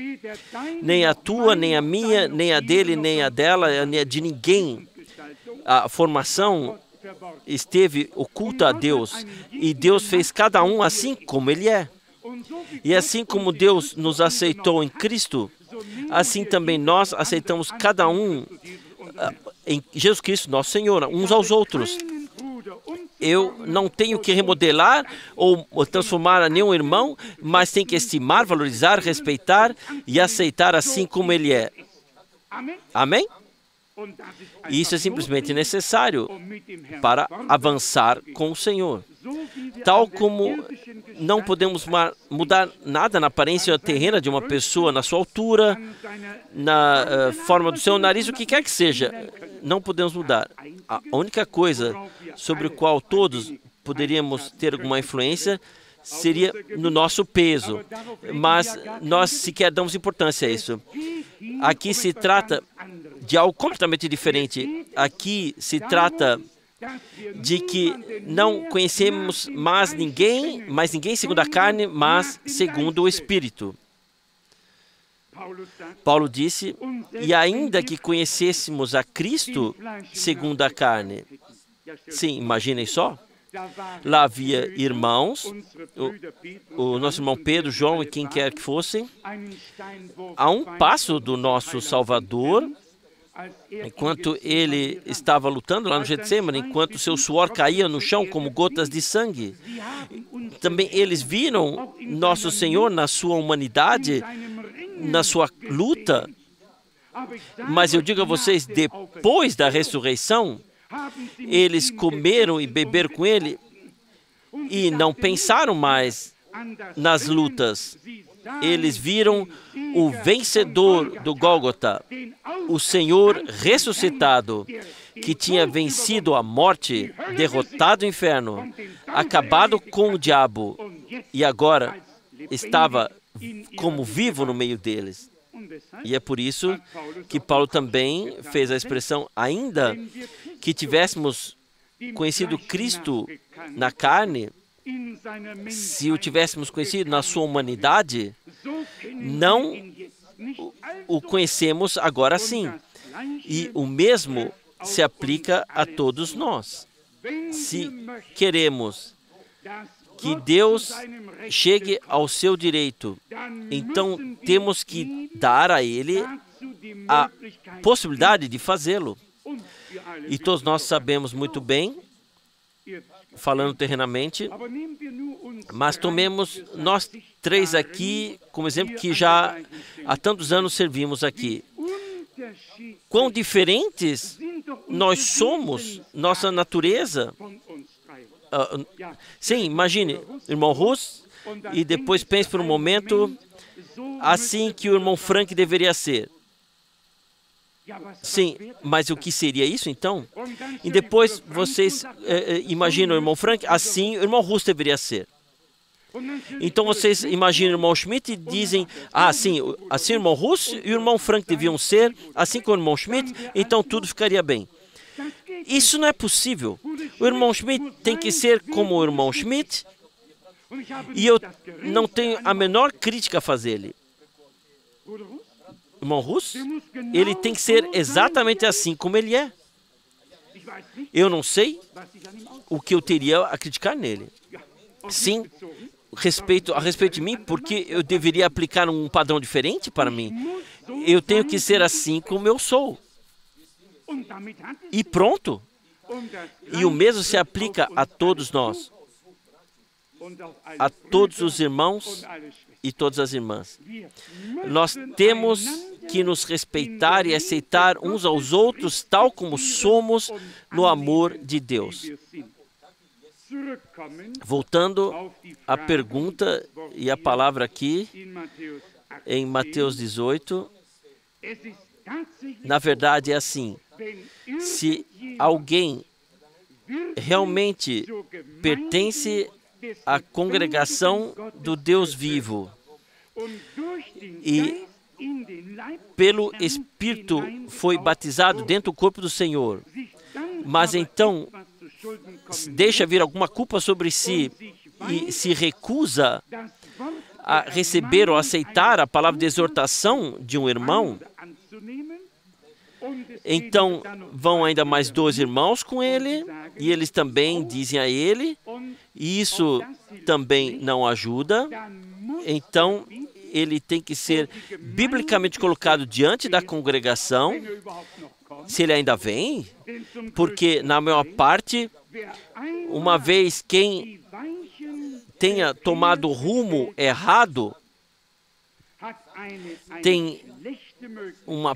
Nem a tua, nem a minha, nem a dele, nem a dela, nem a de ninguém. A formação esteve oculta a Deus. E Deus fez cada um assim como ele é. E assim como Deus nos aceitou em Cristo, assim também nós aceitamos cada um em Jesus Cristo, nosso Senhor, uns aos outros. Eu não tenho que remodelar ou transformar a nenhum irmão, mas tenho que estimar, valorizar, respeitar e aceitar assim como ele é. Amém? E isso é simplesmente necessário para avançar com o Senhor. Tal como não podemos mudar nada na aparência terrena de uma pessoa, na sua altura, na forma do seu nariz, o que quer que seja, não podemos mudar. A única coisa sobre a qual todos poderíamos ter alguma influência seria no nosso peso, mas nós sequer damos importância a isso. Aqui se trata de algo completamente diferente. Aqui se trata de que não conhecemos mais ninguém segundo a carne, mas segundo o Espírito. Paulo disse, e ainda que conhecêssemos a Cristo segundo a carne. Sim, imaginem só. Lá havia irmãos, o nosso irmão Pedro, João e quem quer que fossem, a um passo do nosso Salvador, enquanto ele estava lutando lá no Getsemane, enquanto seu suor caía no chão como gotas de sangue. Também eles viram nosso Senhor na sua humanidade, na sua luta. Mas eu digo a vocês, depois da ressurreição, eles comeram e beberam com ele e não pensaram mais nas lutas. Eles viram o vencedor do Gólgota, o Senhor ressuscitado, que tinha vencido a morte, derrotado o inferno, acabado com o diabo e agora estava como vivo no meio deles. E é por isso que Paulo também fez a expressão, ainda que tivéssemos conhecido Cristo na carne, se o tivéssemos conhecido na sua humanidade, não o conhecemos agora sim. E o mesmo se aplica a todos nós. Se queremos que Deus chegue ao seu direito, então temos que dar a Ele a possibilidade de fazê-lo. E todos nós sabemos muito bem, falando terrenamente, mas tomemos nós três aqui como exemplo que já há tantos anos servimos aqui. Quão diferentes nós somos, nossa natureza. Sim, imagine, irmão Russ, e depois pense por um momento assim que o irmão Frank deveria ser. Sim, mas o que seria isso então? E depois vocês imaginam o irmão Frank, assim o irmão Russ deveria ser. Então vocês imaginam o irmão Schmidt e dizem, assim o irmão Russ e o irmão Frank deviam ser, assim como o irmão Schmidt, então tudo ficaria bem. Isso não é possível. O irmão Schmidt tem que ser como o irmão Schmidt e eu não tenho a menor crítica a fazer-lhe. Irmão Russ, ele tem que ser exatamente assim como ele é. Eu não sei o que eu teria a criticar nele. Sim, a respeito de mim, porque eu deveria aplicar um padrão diferente para mim. Eu tenho que ser assim como eu sou. E pronto. E o mesmo se aplica a todos nós, a todos os irmãos e todas as irmãs. Nós temos que nos respeitar e aceitar uns aos outros tal como somos no amor de Deus. Voltando à pergunta e à palavra aqui, em Mateus 18, na verdade é assim, se alguém realmente pertence à congregação do Deus vivo e pelo Espírito foi batizado dentro do corpo do Senhor, mas então deixa vir alguma culpa sobre si e se recusa a receber ou aceitar a palavra de exortação de um irmão, então vão ainda mais 2 irmãos com ele e eles também dizem a ele, e isso também não ajuda, então ele tem que ser biblicamente colocado diante da congregação, se ele ainda vem, porque na maior parte, uma vez quem tenha tomado o rumo errado, tem uma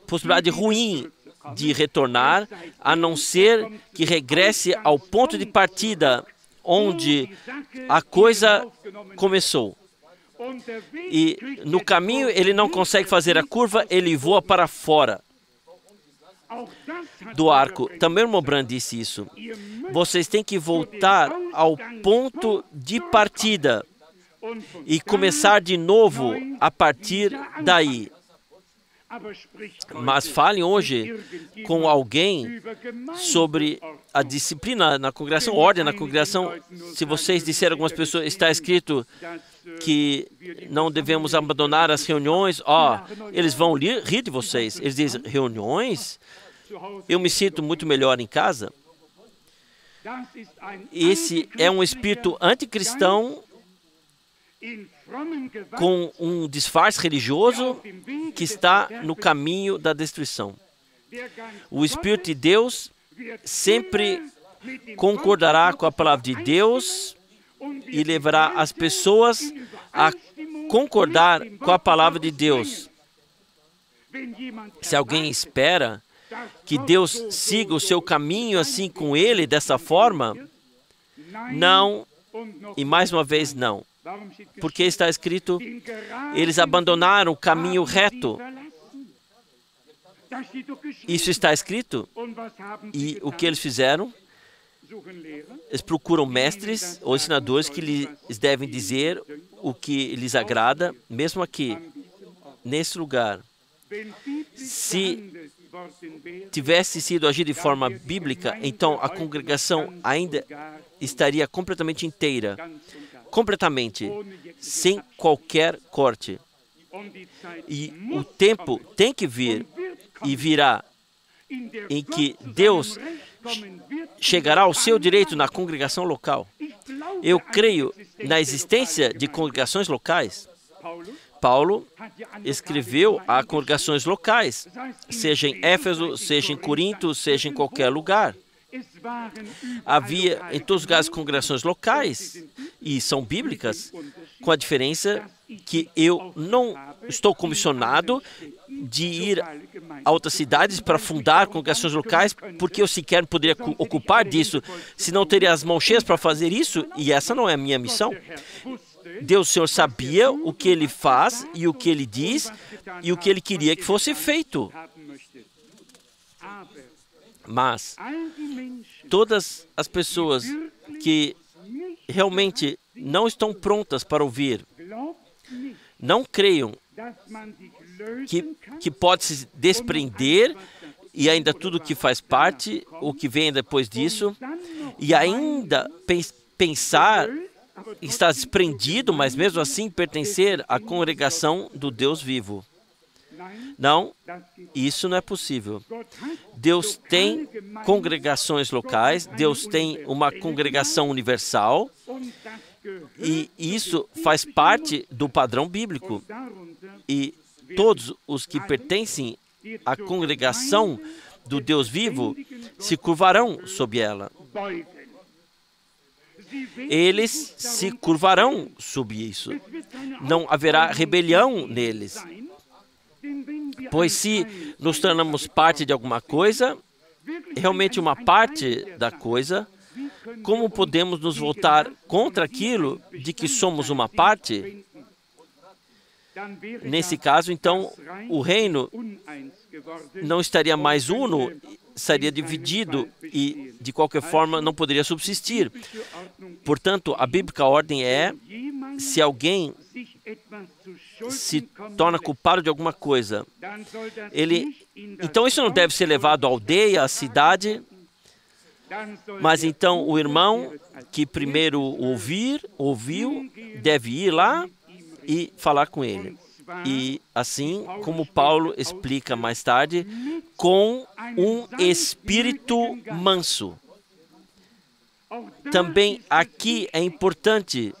possibilidade ruim de retornar, a não ser que regresse ao ponto de partida onde a coisa começou. E no caminho ele não consegue fazer a curva, ele voa para fora do arco. Também o irmão Branham disse isso. Vocês têm que voltar ao ponto de partida e começar de novo a partir daí. Mas falem hoje com alguém sobre a disciplina na congregação, ordem na congregação. Se vocês disserem a algumas pessoas, está escrito que não devemos abandonar as reuniões, eles vão rir de vocês. Eles dizem, reuniões? Eu me sinto muito melhor em casa. Esse é um espírito anticristão com um disfarce religioso que está no caminho da destruição. O Espírito de Deus sempre concordará com a palavra de Deus e levará as pessoas a concordar com a palavra de Deus. Se alguém espera que Deus siga o seu caminho assim com ele, dessa forma, não, e mais uma vez não. Porque está escrito, eles abandonaram o caminho reto. Isso está escrito. E o que eles fizeram? Eles procuram mestres ou ensinadores que lhes devem dizer o que lhes agrada, mesmo aqui, nesse lugar. Se tivesse sido agido de forma bíblica, então a congregação ainda estaria completamente inteira. Completamente, sem qualquer corte. E o tempo tem que vir, e virá, em que Deus chegará ao seu direito na congregação local. Eu creio na existência de congregações locais. Paulo escreveu a congregações locais, seja em Éfeso, seja em Corinto, seja em qualquer lugar. Havia em todos os lugares congregações locais e são bíblicas, com a diferença que eu não estou comissionado de ir a outras cidades para fundar congregações locais, porque eu sequer poderia ocupar disso, senão teria as mãos cheias para fazer isso, e essa não é a minha missão. Deus, o Senhor, sabia o que Ele faz e o que Ele diz e o que Ele queria que fosse feito. Mas todas as pessoas que realmente não estão prontas para ouvir, não creiam que pode se desprender e ainda tudo que faz parte, o que vem depois disso, e ainda pensar que está desprendido, mas mesmo assim pertencer à congregação do Deus vivo. Não, isso não é possível. Deus tem congregações locais, Deus tem uma congregação universal, e isso faz parte do padrão bíblico. E todos os que pertencem à congregação do Deus vivo se curvarão sob ela. Eles se curvarão sob isso. Não haverá rebelião neles. Pois se nos tornamos parte de alguma coisa, realmente uma parte da coisa, como podemos nos voltar contra aquilo de que somos uma parte? Nesse caso, então, o reino não estaria mais uno, estaria dividido e, de qualquer forma, não poderia subsistir. Portanto, a bíblica ordem é, se alguém se torna culpado de alguma coisa, então isso não deve ser levado à aldeia, à cidade, mas então o irmão que primeiro ouviu, deve ir lá e falar com ele. E assim, como Paulo explica mais tarde, com um espírito manso. Também aqui é importante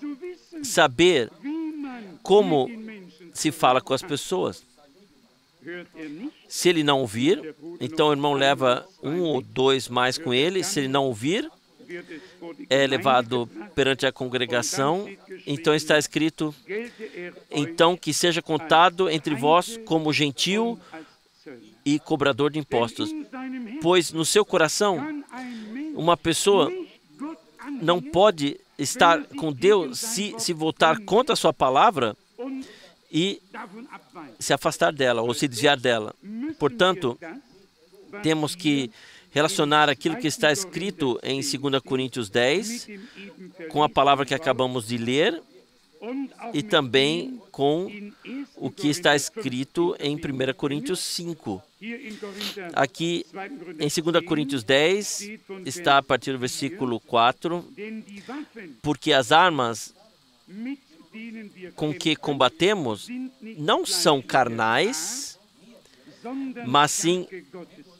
saber como se fala com as pessoas. Se ele não ouvir, então o irmão leva 1 ou 2 mais com ele. Se ele não ouvir, é levado perante a congregação. Então está escrito, então que seja contado entre vós como gentio e cobrador de impostos. Pois no seu coração, uma pessoa não pode estar com Deus se voltar contra a sua palavra e se afastar dela ou se desviar dela. Portanto, temos que relacionar aquilo que está escrito em 2 Coríntios 10 com a palavra que acabamos de ler e também com o que está escrito em 1 Coríntios 5. Aqui em 2 Coríntios 10 está a partir do versículo 4, porque as armas com que combatemos não são carnais, mas sim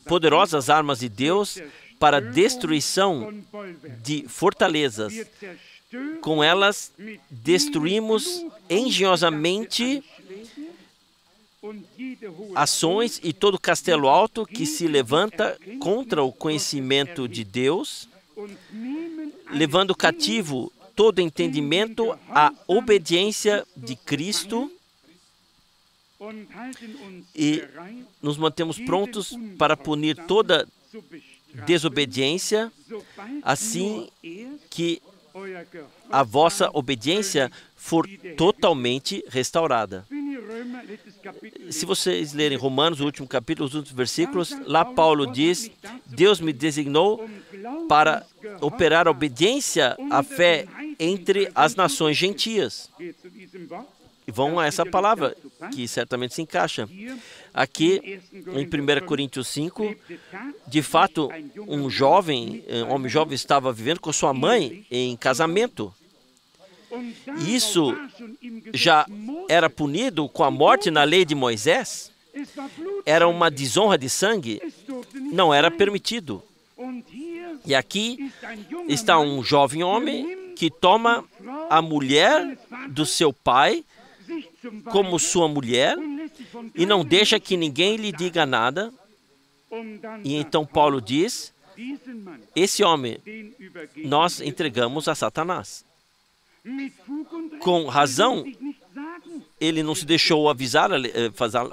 poderosas armas de Deus para a destruição de fortalezas. Com elas, destruímos engenhosamente ações e todo castelo alto que se levanta contra o conhecimento de Deus, levando cativo todo entendimento à obediência de Cristo e nos mantemos prontos para punir toda desobediência, assim que a vossa obediência for totalmente restaurada. Se vocês lerem Romanos, o último capítulo, os últimos versículos, lá Paulo diz, Deus me designou para operar a obediência à fé entre as nações gentias. E vão a essa palavra, que certamente se encaixa. Aqui, em 1 Coríntios 5, de fato, um homem jovem estava vivendo com sua mãe em casamento. E isso já era punido com a morte na lei de Moisés. Era uma desonra de sangue. Não era permitido. E aqui está um jovem homem que toma a mulher do seu pai como sua mulher e não deixa que ninguém lhe diga nada. E então Paulo diz, esse homem nós entregamos a Satanás. Com razão, ele não se deixou avisar,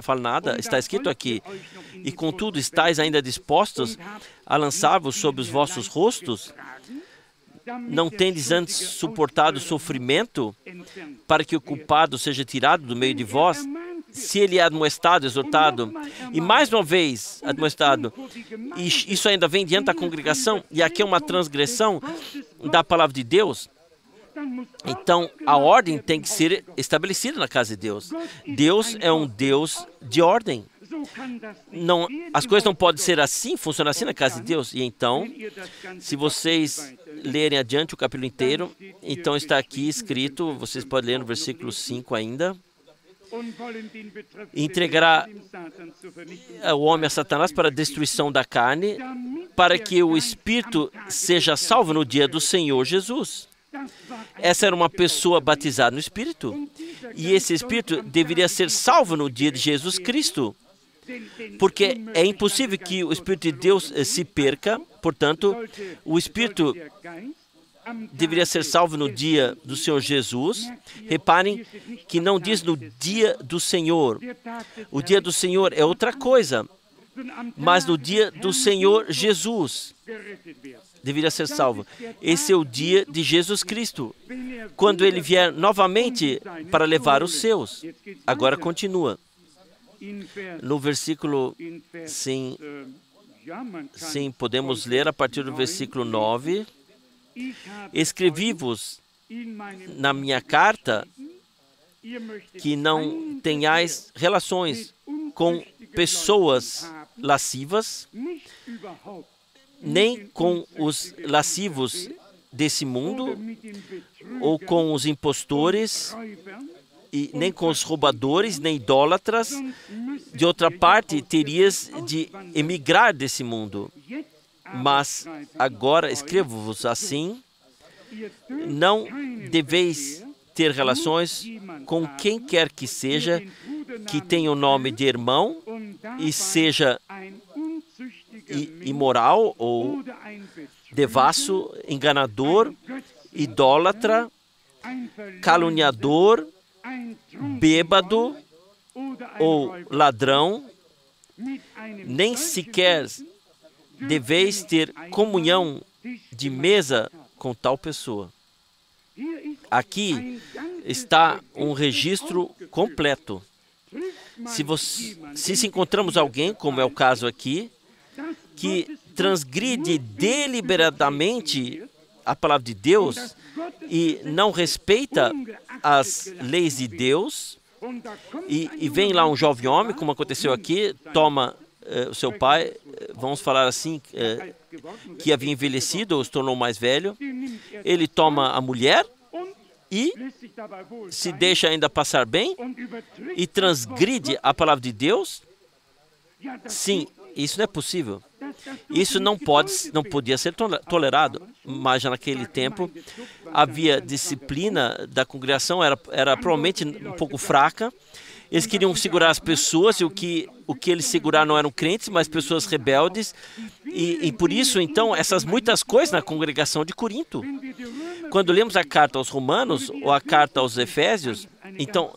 falar nada, está escrito aqui. E contudo, estáis ainda dispostos a lançar-vos sobre os vossos rostos? Não tendes antes suportado sofrimento para que o culpado seja tirado do meio de vós? Se ele é admoestado, exortado, e mais uma vez admoestado, e isso ainda vem diante da congregação, e aqui é uma transgressão da palavra de Deus, então a ordem tem que ser estabelecida na casa de Deus. Deus é um Deus de ordem. Não, as coisas não podem ser assim, funcionar assim na casa de Deus. E então, se vocês lerem adiante o capítulo inteiro, então está aqui escrito, vocês podem ler no versículo 5 ainda, entregará o homem a Satanás para a destruição da carne, para que o espírito seja salvo no dia do Senhor Jesus. Essa era uma pessoa batizada no Espírito, e esse Espírito deveria ser salvo no dia de Jesus Cristo, porque é impossível que o Espírito de Deus se perca. Portanto, o Espírito deveria ser salvo no dia do Senhor Jesus. Reparem que não diz no dia do Senhor. O dia do Senhor é outra coisa, mas no dia do Senhor Jesus deveria ser salvo. Esse é o dia de Jesus Cristo, quando Ele vier novamente para levar os seus. Agora continua. No versículo, sim, podemos ler a partir do versículo 9. Escrevi-vos na minha carta que não tenhais relações com pessoas lascivas, nem com os lascivos desse mundo, ou com os impostores, e nem com os roubadores, nem idólatras. De outra parte, terias de emigrar desse mundo. Mas agora escrevo-vos assim, não deveis ter relações com quem quer que seja que tenha o nome de irmão e seja imoral ou devasso, enganador, idólatra, caluniador, bêbado ou ladrão, nem sequer deveis ter comunhão de mesa com tal pessoa. Aqui está um registro completo. Se encontramos alguém, como é o caso aqui, que transgride deliberadamente a palavra de Deus e não respeita as leis de Deus, e vem lá um jovem homem, como aconteceu aqui, toma o seu pai, vamos falar assim, que havia envelhecido ou se tornou mais velho, ele toma a mulher e se deixa ainda passar bem e transgride a palavra de Deus. Sim, isso não é possível. Isso não podia ser tolerado, mas já naquele tempo havia disciplina da congregação, era provavelmente um pouco fraca. Eles queriam segurar as pessoas, e o que eles seguraram não eram crentes, mas pessoas rebeldes. E por isso, então, essas muitas coisas na congregação de Corinto. Quando lemos a carta aos Romanos ou a carta aos Efésios, então,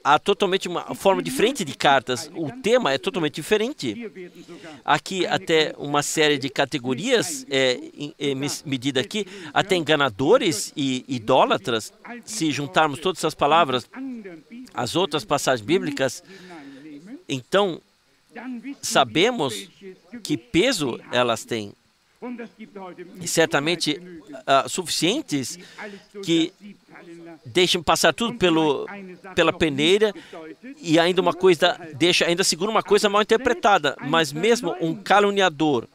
há totalmente uma forma diferente de cartas. O tema é totalmente diferente. Aqui, até uma série de categorias medida aqui, até enganadores e idólatras. Se juntarmos todas essas palavras às outras passagens bíblicas, então sabemos que peso elas têm. E certamente suficientes que deixam passar tudo pela peneira, e ainda uma coisa segura uma coisa mal interpretada. Mas mesmo um caluniador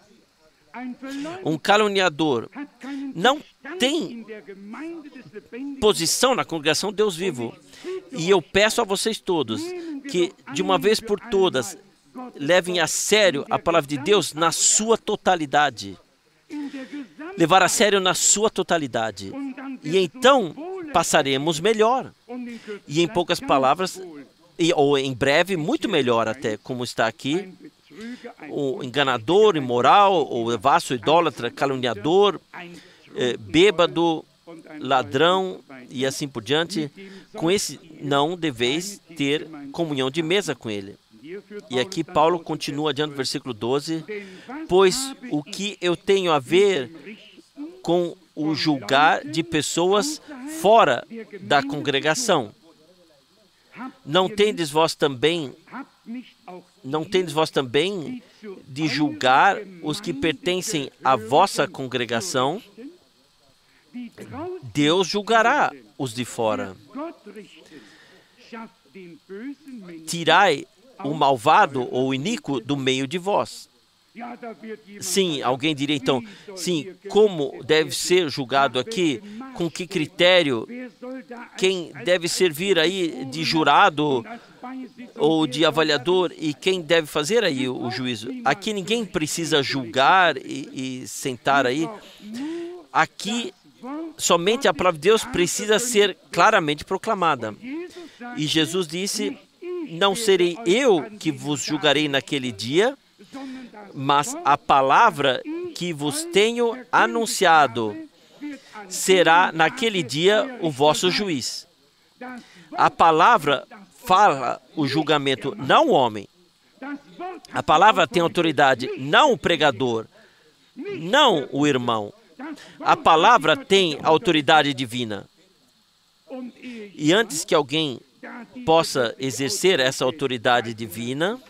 não tem posição na congregação Deus vivo. E eu peço a vocês todos que, de uma vez por todas, levem a sério a palavra de Deus na sua totalidade. Levar a sério na sua totalidade. E então passaremos melhor. E em poucas palavras, ou em breve, muito melhor até, como está aqui. O enganador, imoral, o devasso, idólatra, caluniador, bêbado, ladrão e assim por diante. Com esse não deveis ter comunhão de mesa com ele. E aqui Paulo continua adiante no versículo 12. Pois o que eu tenho a ver com o julgar de pessoas fora da congregação? Não tendes vós também de julgar os que pertencem à vossa congregação? Deus julgará os de fora. Tirai o malvado ou o iníquo do meio de vós. Sim, alguém diria então, sim, como deve ser julgado aqui? Com que critério? Quem deve servir aí de jurado ou de avaliador? E quem deve fazer aí o juízo? Aqui ninguém precisa julgar e sentar aí. Aqui somente a palavra de Deus precisa ser claramente proclamada. E Jesus disse: não serei eu que vos julgarei naquele dia, mas a palavra que vos tenho anunciado será naquele dia o vosso juiz. A palavra fala o julgamento, não o homem. A palavra tem autoridade, não o pregador, não o irmão. A palavra tem autoridade divina. E antes que alguém possa exercer essa autoridade divina,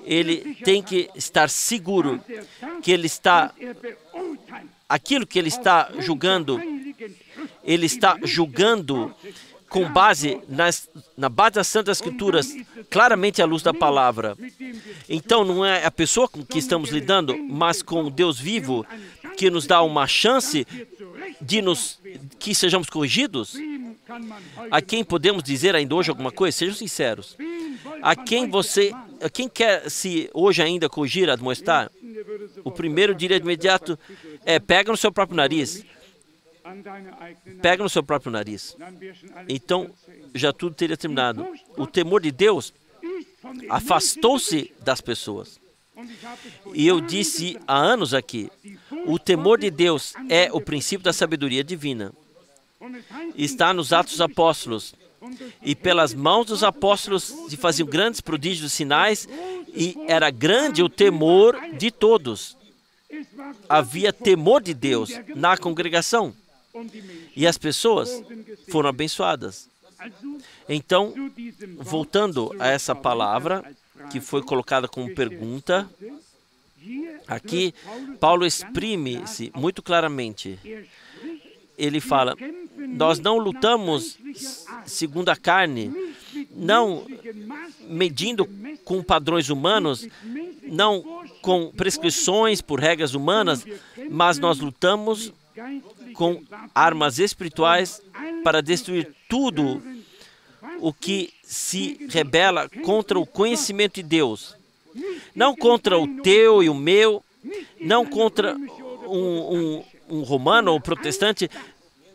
ele tem que estar seguro que ele está, aquilo que ele está julgando com base na base das Santas Escrituras, claramente à luz da palavra. Então não é a pessoa com que estamos lidando, mas com o Deus vivo, que nos dá uma chance de que sejamos corrigidos. A quem podemos dizer ainda hoje alguma coisa? Sejam sinceros. A quem quer se hoje ainda corrigir, admoestar? O primeiro diria de imediato: Pega no seu próprio nariz. Pega no seu próprio nariz. Então, já tudo teria terminado. O temor de Deus afastou-se das pessoas. E eu disse há anos aqui, o temor de Deus é o princípio da sabedoria divina. Está nos Atos dos Apóstolos. E pelas mãos dos apóstolos se faziam grandes prodígios e sinais, e era grande o temor de todos. Havia temor de Deus na congregação. E as pessoas foram abençoadas. Então, voltando a essa palavra, que foi colocada como pergunta, aqui Paulo exprime-se muito claramente. Ele fala, nós não lutamos segundo a carne, não medindo com padrões humanos, não com prescrições por regras humanas, mas nós lutamos com armas espirituais para destruir tudo o que se rebela contra o conhecimento de Deus. Não contra o teu e o meu, não contra um romano ou protestante.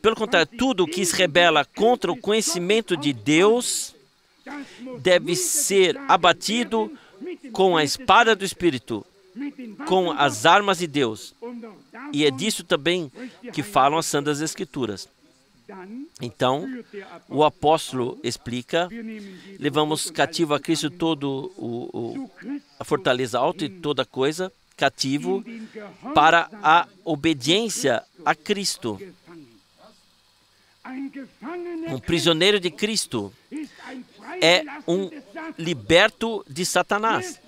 Pelo contrário, tudo o que se rebela contra o conhecimento de Deus deve ser abatido com a espada do Espírito, com as armas de Deus. E é disso também que falam as Santas Escrituras. Então, o apóstolo explica, levamos cativo a Cristo todo a fortaleza alta e toda coisa, cativo para a obediência a Cristo. Um prisioneiro de Cristo é um liberto de Satanás.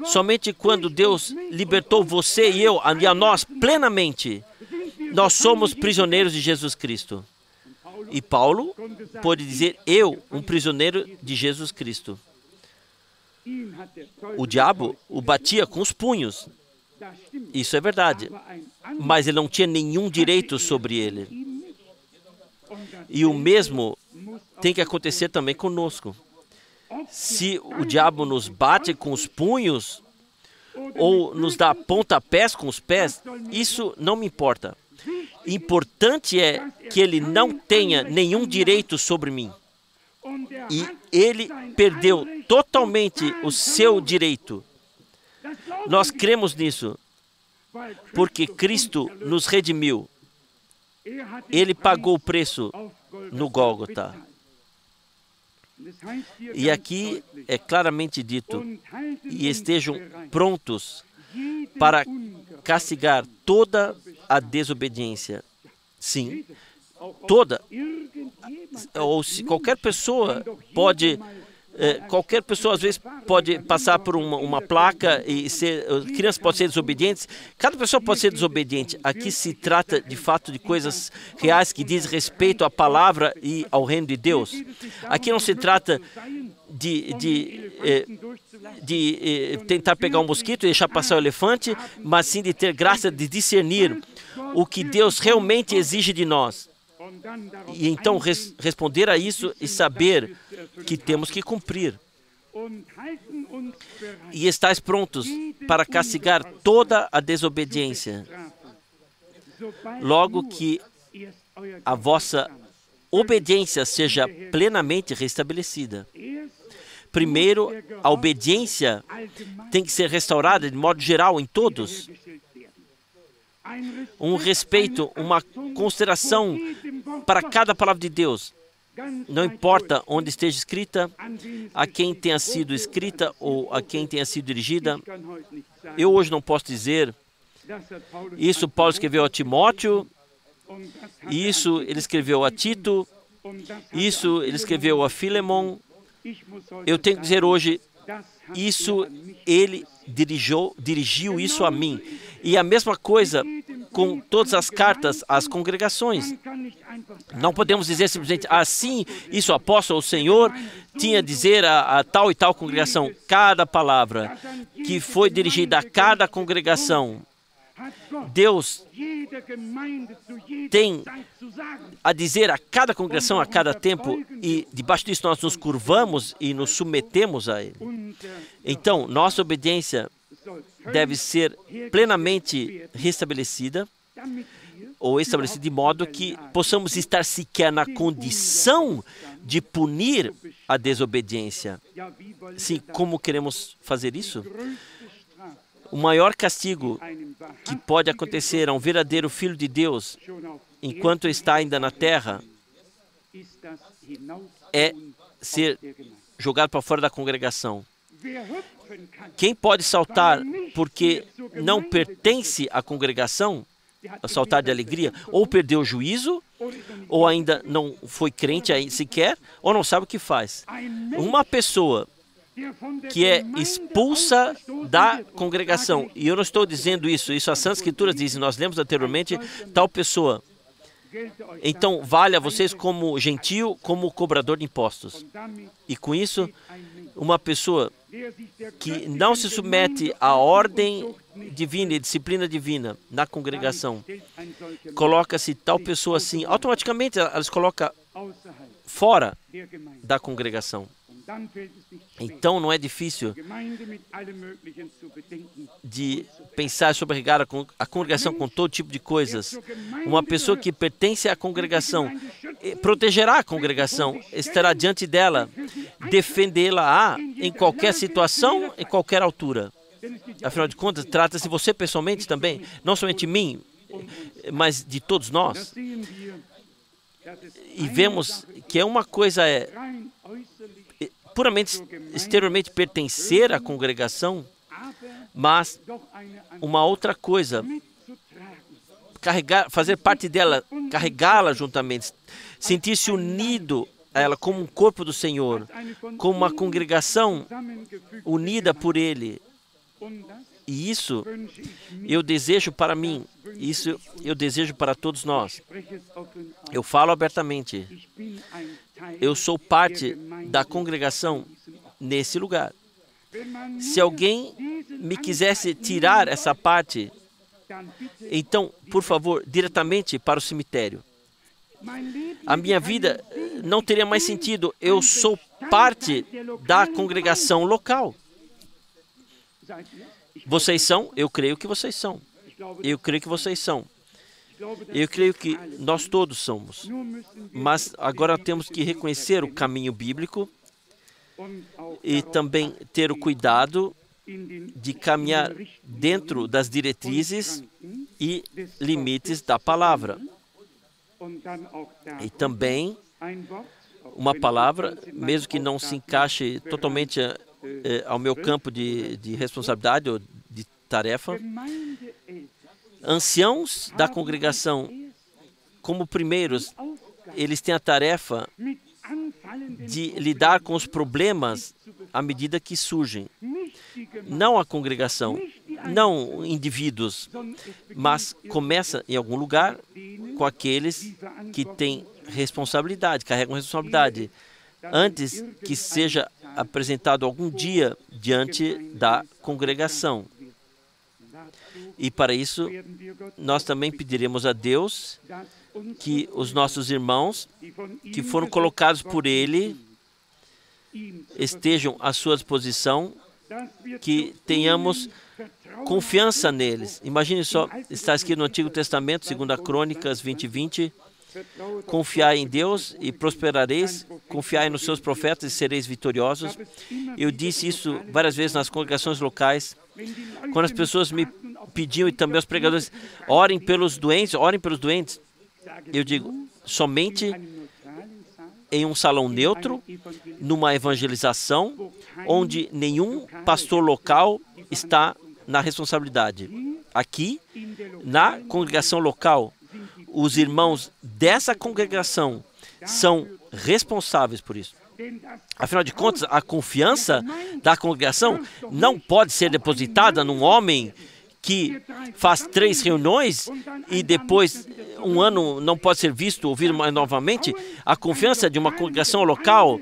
Somente quando Deus libertou você e eu, e a nós plenamente, nós somos prisioneiros de Jesus Cristo. E Paulo pode dizer, eu, um prisioneiro de Jesus Cristo. O diabo o batia com os punhos. Isso é verdade. Mas ele não tinha nenhum direito sobre ele. E o mesmo tem que acontecer também conosco. Se o diabo nos bate com os punhos ou nos dá pontapés com os pés, isso não me importa. Importante é que ele não tenha nenhum direito sobre mim. E ele perdeu totalmente o seu direito. Nós cremos nisso, porque Cristo nos redimiu. Ele pagou o preço no Gólgota. E aqui é claramente dito, e estejam prontos para castigar toda a desobediência. Sim, toda. Ou se qualquer pessoa pode... qualquer pessoa, às vezes, pode passar por uma placa e crianças podem ser desobedientes. Cada pessoa pode ser desobediente. Aqui se trata, de fato, de coisas reais que dizem respeito à palavra e ao reino de Deus. Aqui não se trata de tentar pegar um mosquito e deixar passar o elefante, mas sim de ter graça de discernir o que Deus realmente exige de nós. E então responder a isso e saber que temos que cumprir. E estáis prontos para castigar toda a desobediência. Logo que a vossa obediência seja plenamente restabelecida. Primeiro, a obediência tem que ser restaurada de modo geral em todos. Um respeito, uma consideração para cada palavra de Deus. Não importa onde esteja escrita, a quem tenha sido escrita ou a quem tenha sido dirigida. Eu hoje não posso dizer, isso Paulo escreveu a Timóteo, isso ele escreveu a Tito, isso ele escreveu a Filemon. Eu tenho que dizer hoje, isso ele dirigiu isso a mim. E a mesma coisa com todas as cartas às congregações. Não podemos dizer simplesmente assim, isso o apóstolo, o Senhor tinha a dizer a tal e tal congregação. Cada palavra que foi dirigida a cada congregação, Deus tem a dizer a cada congregação, a cada tempo, e debaixo disso nós nos curvamos e nos submetemos a Ele. Então, nossa obediência deve ser plenamente restabelecida. ou estabelecido de modo que possamos estar sequer na condição de punir a desobediência. Sim, como queremos fazer isso? O maior castigo que pode acontecer a um verdadeiro filho de Deus, enquanto está ainda na terra, é ser jogado para fora da congregação. Quem pode saltar porque não pertence à congregação, saltar de alegria, ou perdeu o juízo, ou ainda não foi crente sequer, ou não sabe o que faz. Uma pessoa que é expulsa da congregação, e eu não estou dizendo isso as Santas Escrituras dizem, nós lemos anteriormente, tal pessoa, então vale a vocês como gentio, como cobrador de impostos. E com isso, uma pessoa que não se submete à ordem divina e disciplina divina na congregação, coloca-se tal pessoa assim, automaticamente ela se coloca fora da congregação. Então não é difícil de pensar sobre a congregação com todo tipo de coisas. Uma pessoa que pertence à congregação protegerá a congregação, estará diante dela, defendê-la em qualquer situação, em qualquer altura. Afinal de contas, trata-se de você pessoalmente também, não somente de mim, mas de todos nós. E vemos que uma coisa é puramente exteriormente pertencer à congregação, mas uma outra coisa, fazer parte dela, carregá-la juntamente, sentir-se unido a ela como um corpo do Senhor, como uma congregação unida por Ele. E isso eu desejo para mim, isso eu desejo para todos nós. Eu falo abertamente. Eu sou parte da congregação nesse lugar. Se alguém me quisesse tirar essa parte, então, por favor, diretamente para o cemitério. A minha vida não teria mais sentido. Eu sou parte da congregação local. Vocês são? Eu creio que vocês são. Eu creio que vocês são. Eu creio que nós todos somos. Mas agora temos que reconhecer o caminho bíblico e também ter o cuidado de caminhar dentro das diretrizes e limites da palavra. E também uma palavra, mesmo que não se encaixe totalmente ao meu campo de responsabilidade ou de tarefa, anciãos da congregação, como primeiros, eles têm a tarefa de lidar com os problemas à medida que surgem. Não a congregação, não indivíduos, mas começa em algum lugar com aqueles que têm responsabilidade, carregam responsabilidade, antes que seja apresentado algum dia diante da congregação. E para isso, nós também pediremos a Deus que os nossos irmãos, que foram colocados por Ele, estejam à sua disposição, que tenhamos confiança neles. Imagine só, está escrito no Antigo Testamento, 2 Crônicas 20:20, confiai em Deus e prosperareis, confiai nos seus profetas e sereis vitoriosos. Eu disse isso várias vezes nas congregações locais, quando as pessoas me pediam, e também os pregadores, orem pelos doentes, eu digo, somente em um salão neutro, numa evangelização, onde nenhum pastor local está na responsabilidade. Aqui, na congregação local, os irmãos dessa congregação são responsáveis por isso. Afinal de contas, a confiança da congregação não pode ser depositada num homem que faz 3 reuniões e depois um ano não pode ser visto, ouvido mais novamente. A confiança de uma congregação local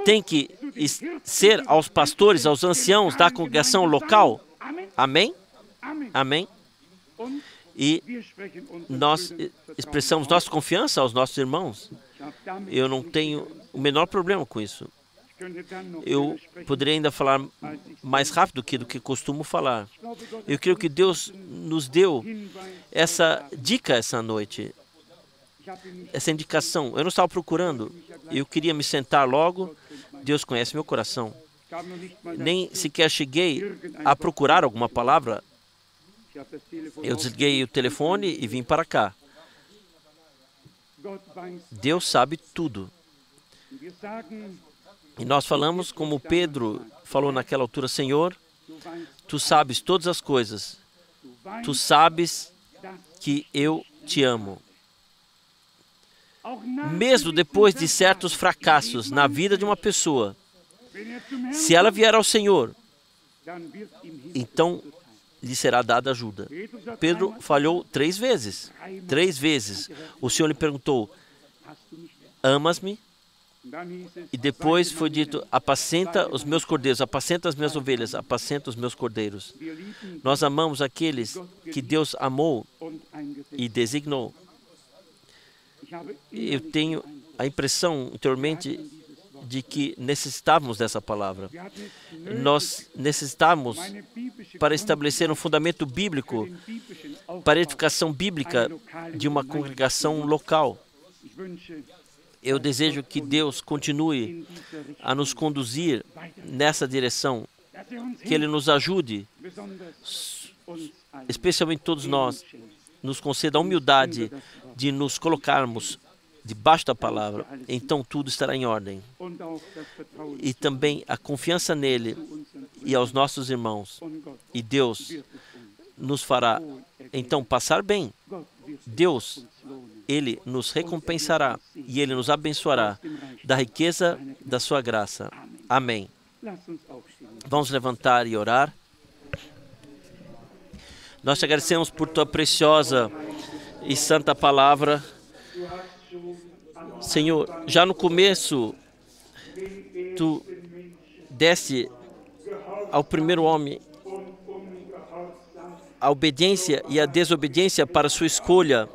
tem que ser aos pastores, aos anciãos da congregação local. Amém? Amém? E nós expressamos nossa confiança aos nossos irmãos. Eu não tenho o menor problema com isso. Eu poderia ainda falar mais rápido do que costumo falar. Eu creio que Deus nos deu essa dica essa noite, essa indicação. Eu não estava procurando, eu queria me sentar logo. Deus conhece meu coração. Nem sequer cheguei a procurar alguma palavra. Eu desliguei o telefone e vim para cá. Deus sabe tudo. E nós falamos como Pedro falou naquela altura: Senhor, Tu sabes todas as coisas. Tu sabes que eu te amo. Mesmo depois de certos fracassos na vida de uma pessoa, se ela vier ao Senhor, então lhe será dada ajuda. Pedro falhou 3 vezes. 3 vezes. O Senhor lhe perguntou: amas-me? E depois foi dito: apacenta os meus cordeiros, apacenta as minhas ovelhas, apacenta os meus cordeiros. Nós amamos aqueles que Deus amou e designou. Eu tenho a impressão, interiormente, de que necessitávamos dessa palavra. Nós necessitamos, para estabelecer um fundamento bíblico, para a edificação bíblica de uma congregação local. Eu desejo que Deus continue a nos conduzir nessa direção, que Ele nos ajude, especialmente todos nós, nos conceda a humildade de nos colocarmos debaixo da palavra, então tudo estará em ordem. E também a confiança nele e aos nossos irmãos. E Deus nos fará, então, passar bem. Deus, Ele nos recompensará e Ele nos abençoará da riqueza da sua graça. Amém. Vamos levantar e orar. Nós te agradecemos por tua preciosa e santa palavra. Senhor, já no começo, Tu deste ao primeiro homem a obediência e a desobediência para sua escolha,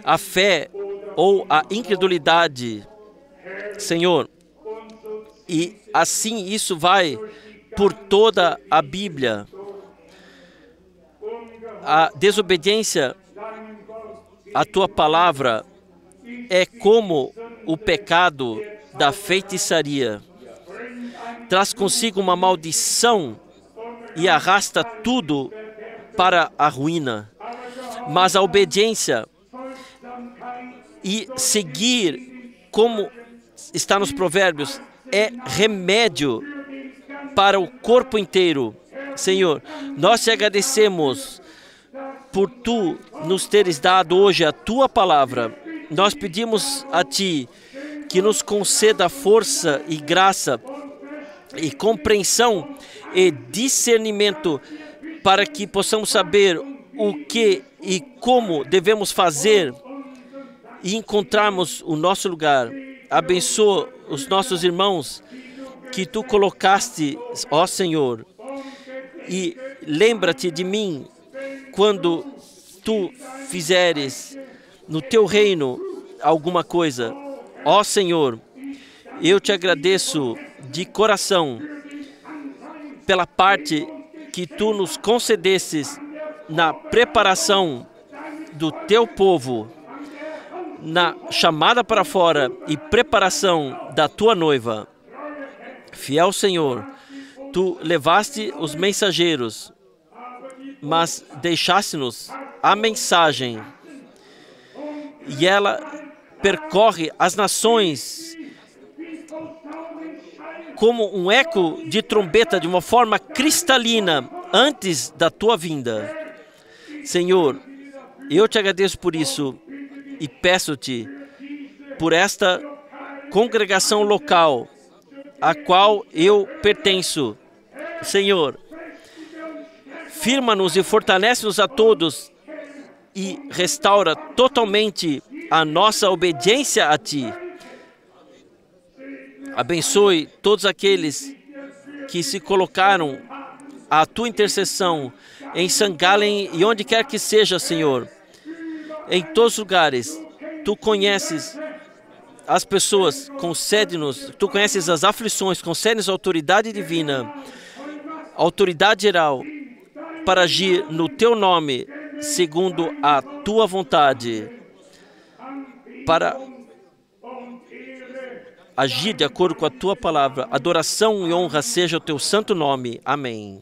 a fé ou a incredulidade, Senhor. E assim isso vai por toda a Bíblia. A desobediência à Tua palavra é como o pecado da feitiçaria. Traz consigo uma maldição e arrasta tudo para a ruína. Mas a obediência e seguir, como está nos Provérbios, é remédio para o corpo inteiro. Senhor, nós te agradecemos por Tu nos teres dado hoje a Tua palavra. Nós pedimos a Ti que nos conceda força e graça e compreensão e discernimento para que possamos saber o que e como devemos fazer e encontrarmos o nosso lugar. Abençoa os nossos irmãos que Tu colocaste, ó Senhor, e lembra-te de mim quando Tu fizeres no Teu reino alguma coisa. Ó Senhor, eu Te agradeço de coração pela parte que Tu nos concedesses na preparação do Teu povo, na chamada para fora e preparação da Tua noiva. Fiel Senhor, Tu levaste os mensageiros, mas deixaste-nos a mensagem, e ela percorre as nações como um eco de trombeta de uma forma cristalina antes da Tua vinda. Senhor, eu Te agradeço por isso e peço-Te por esta congregação local a qual eu pertenço. Senhor, firma-nos e fortalece-nos a todos e restaura totalmente a nossa obediência a Ti. Abençoe todos aqueles que se colocaram à Tua intercessão em St. Gallen e onde quer que seja, Senhor. Em todos os lugares, Tu conheces as pessoas, concede-nos, Tu conheces as aflições, concede-nos autoridade divina, autoridade geral, para agir no Teu nome segundo a tua vontade, para agir de acordo com a tua palavra. Adoração e honra seja o teu santo nome. Amém.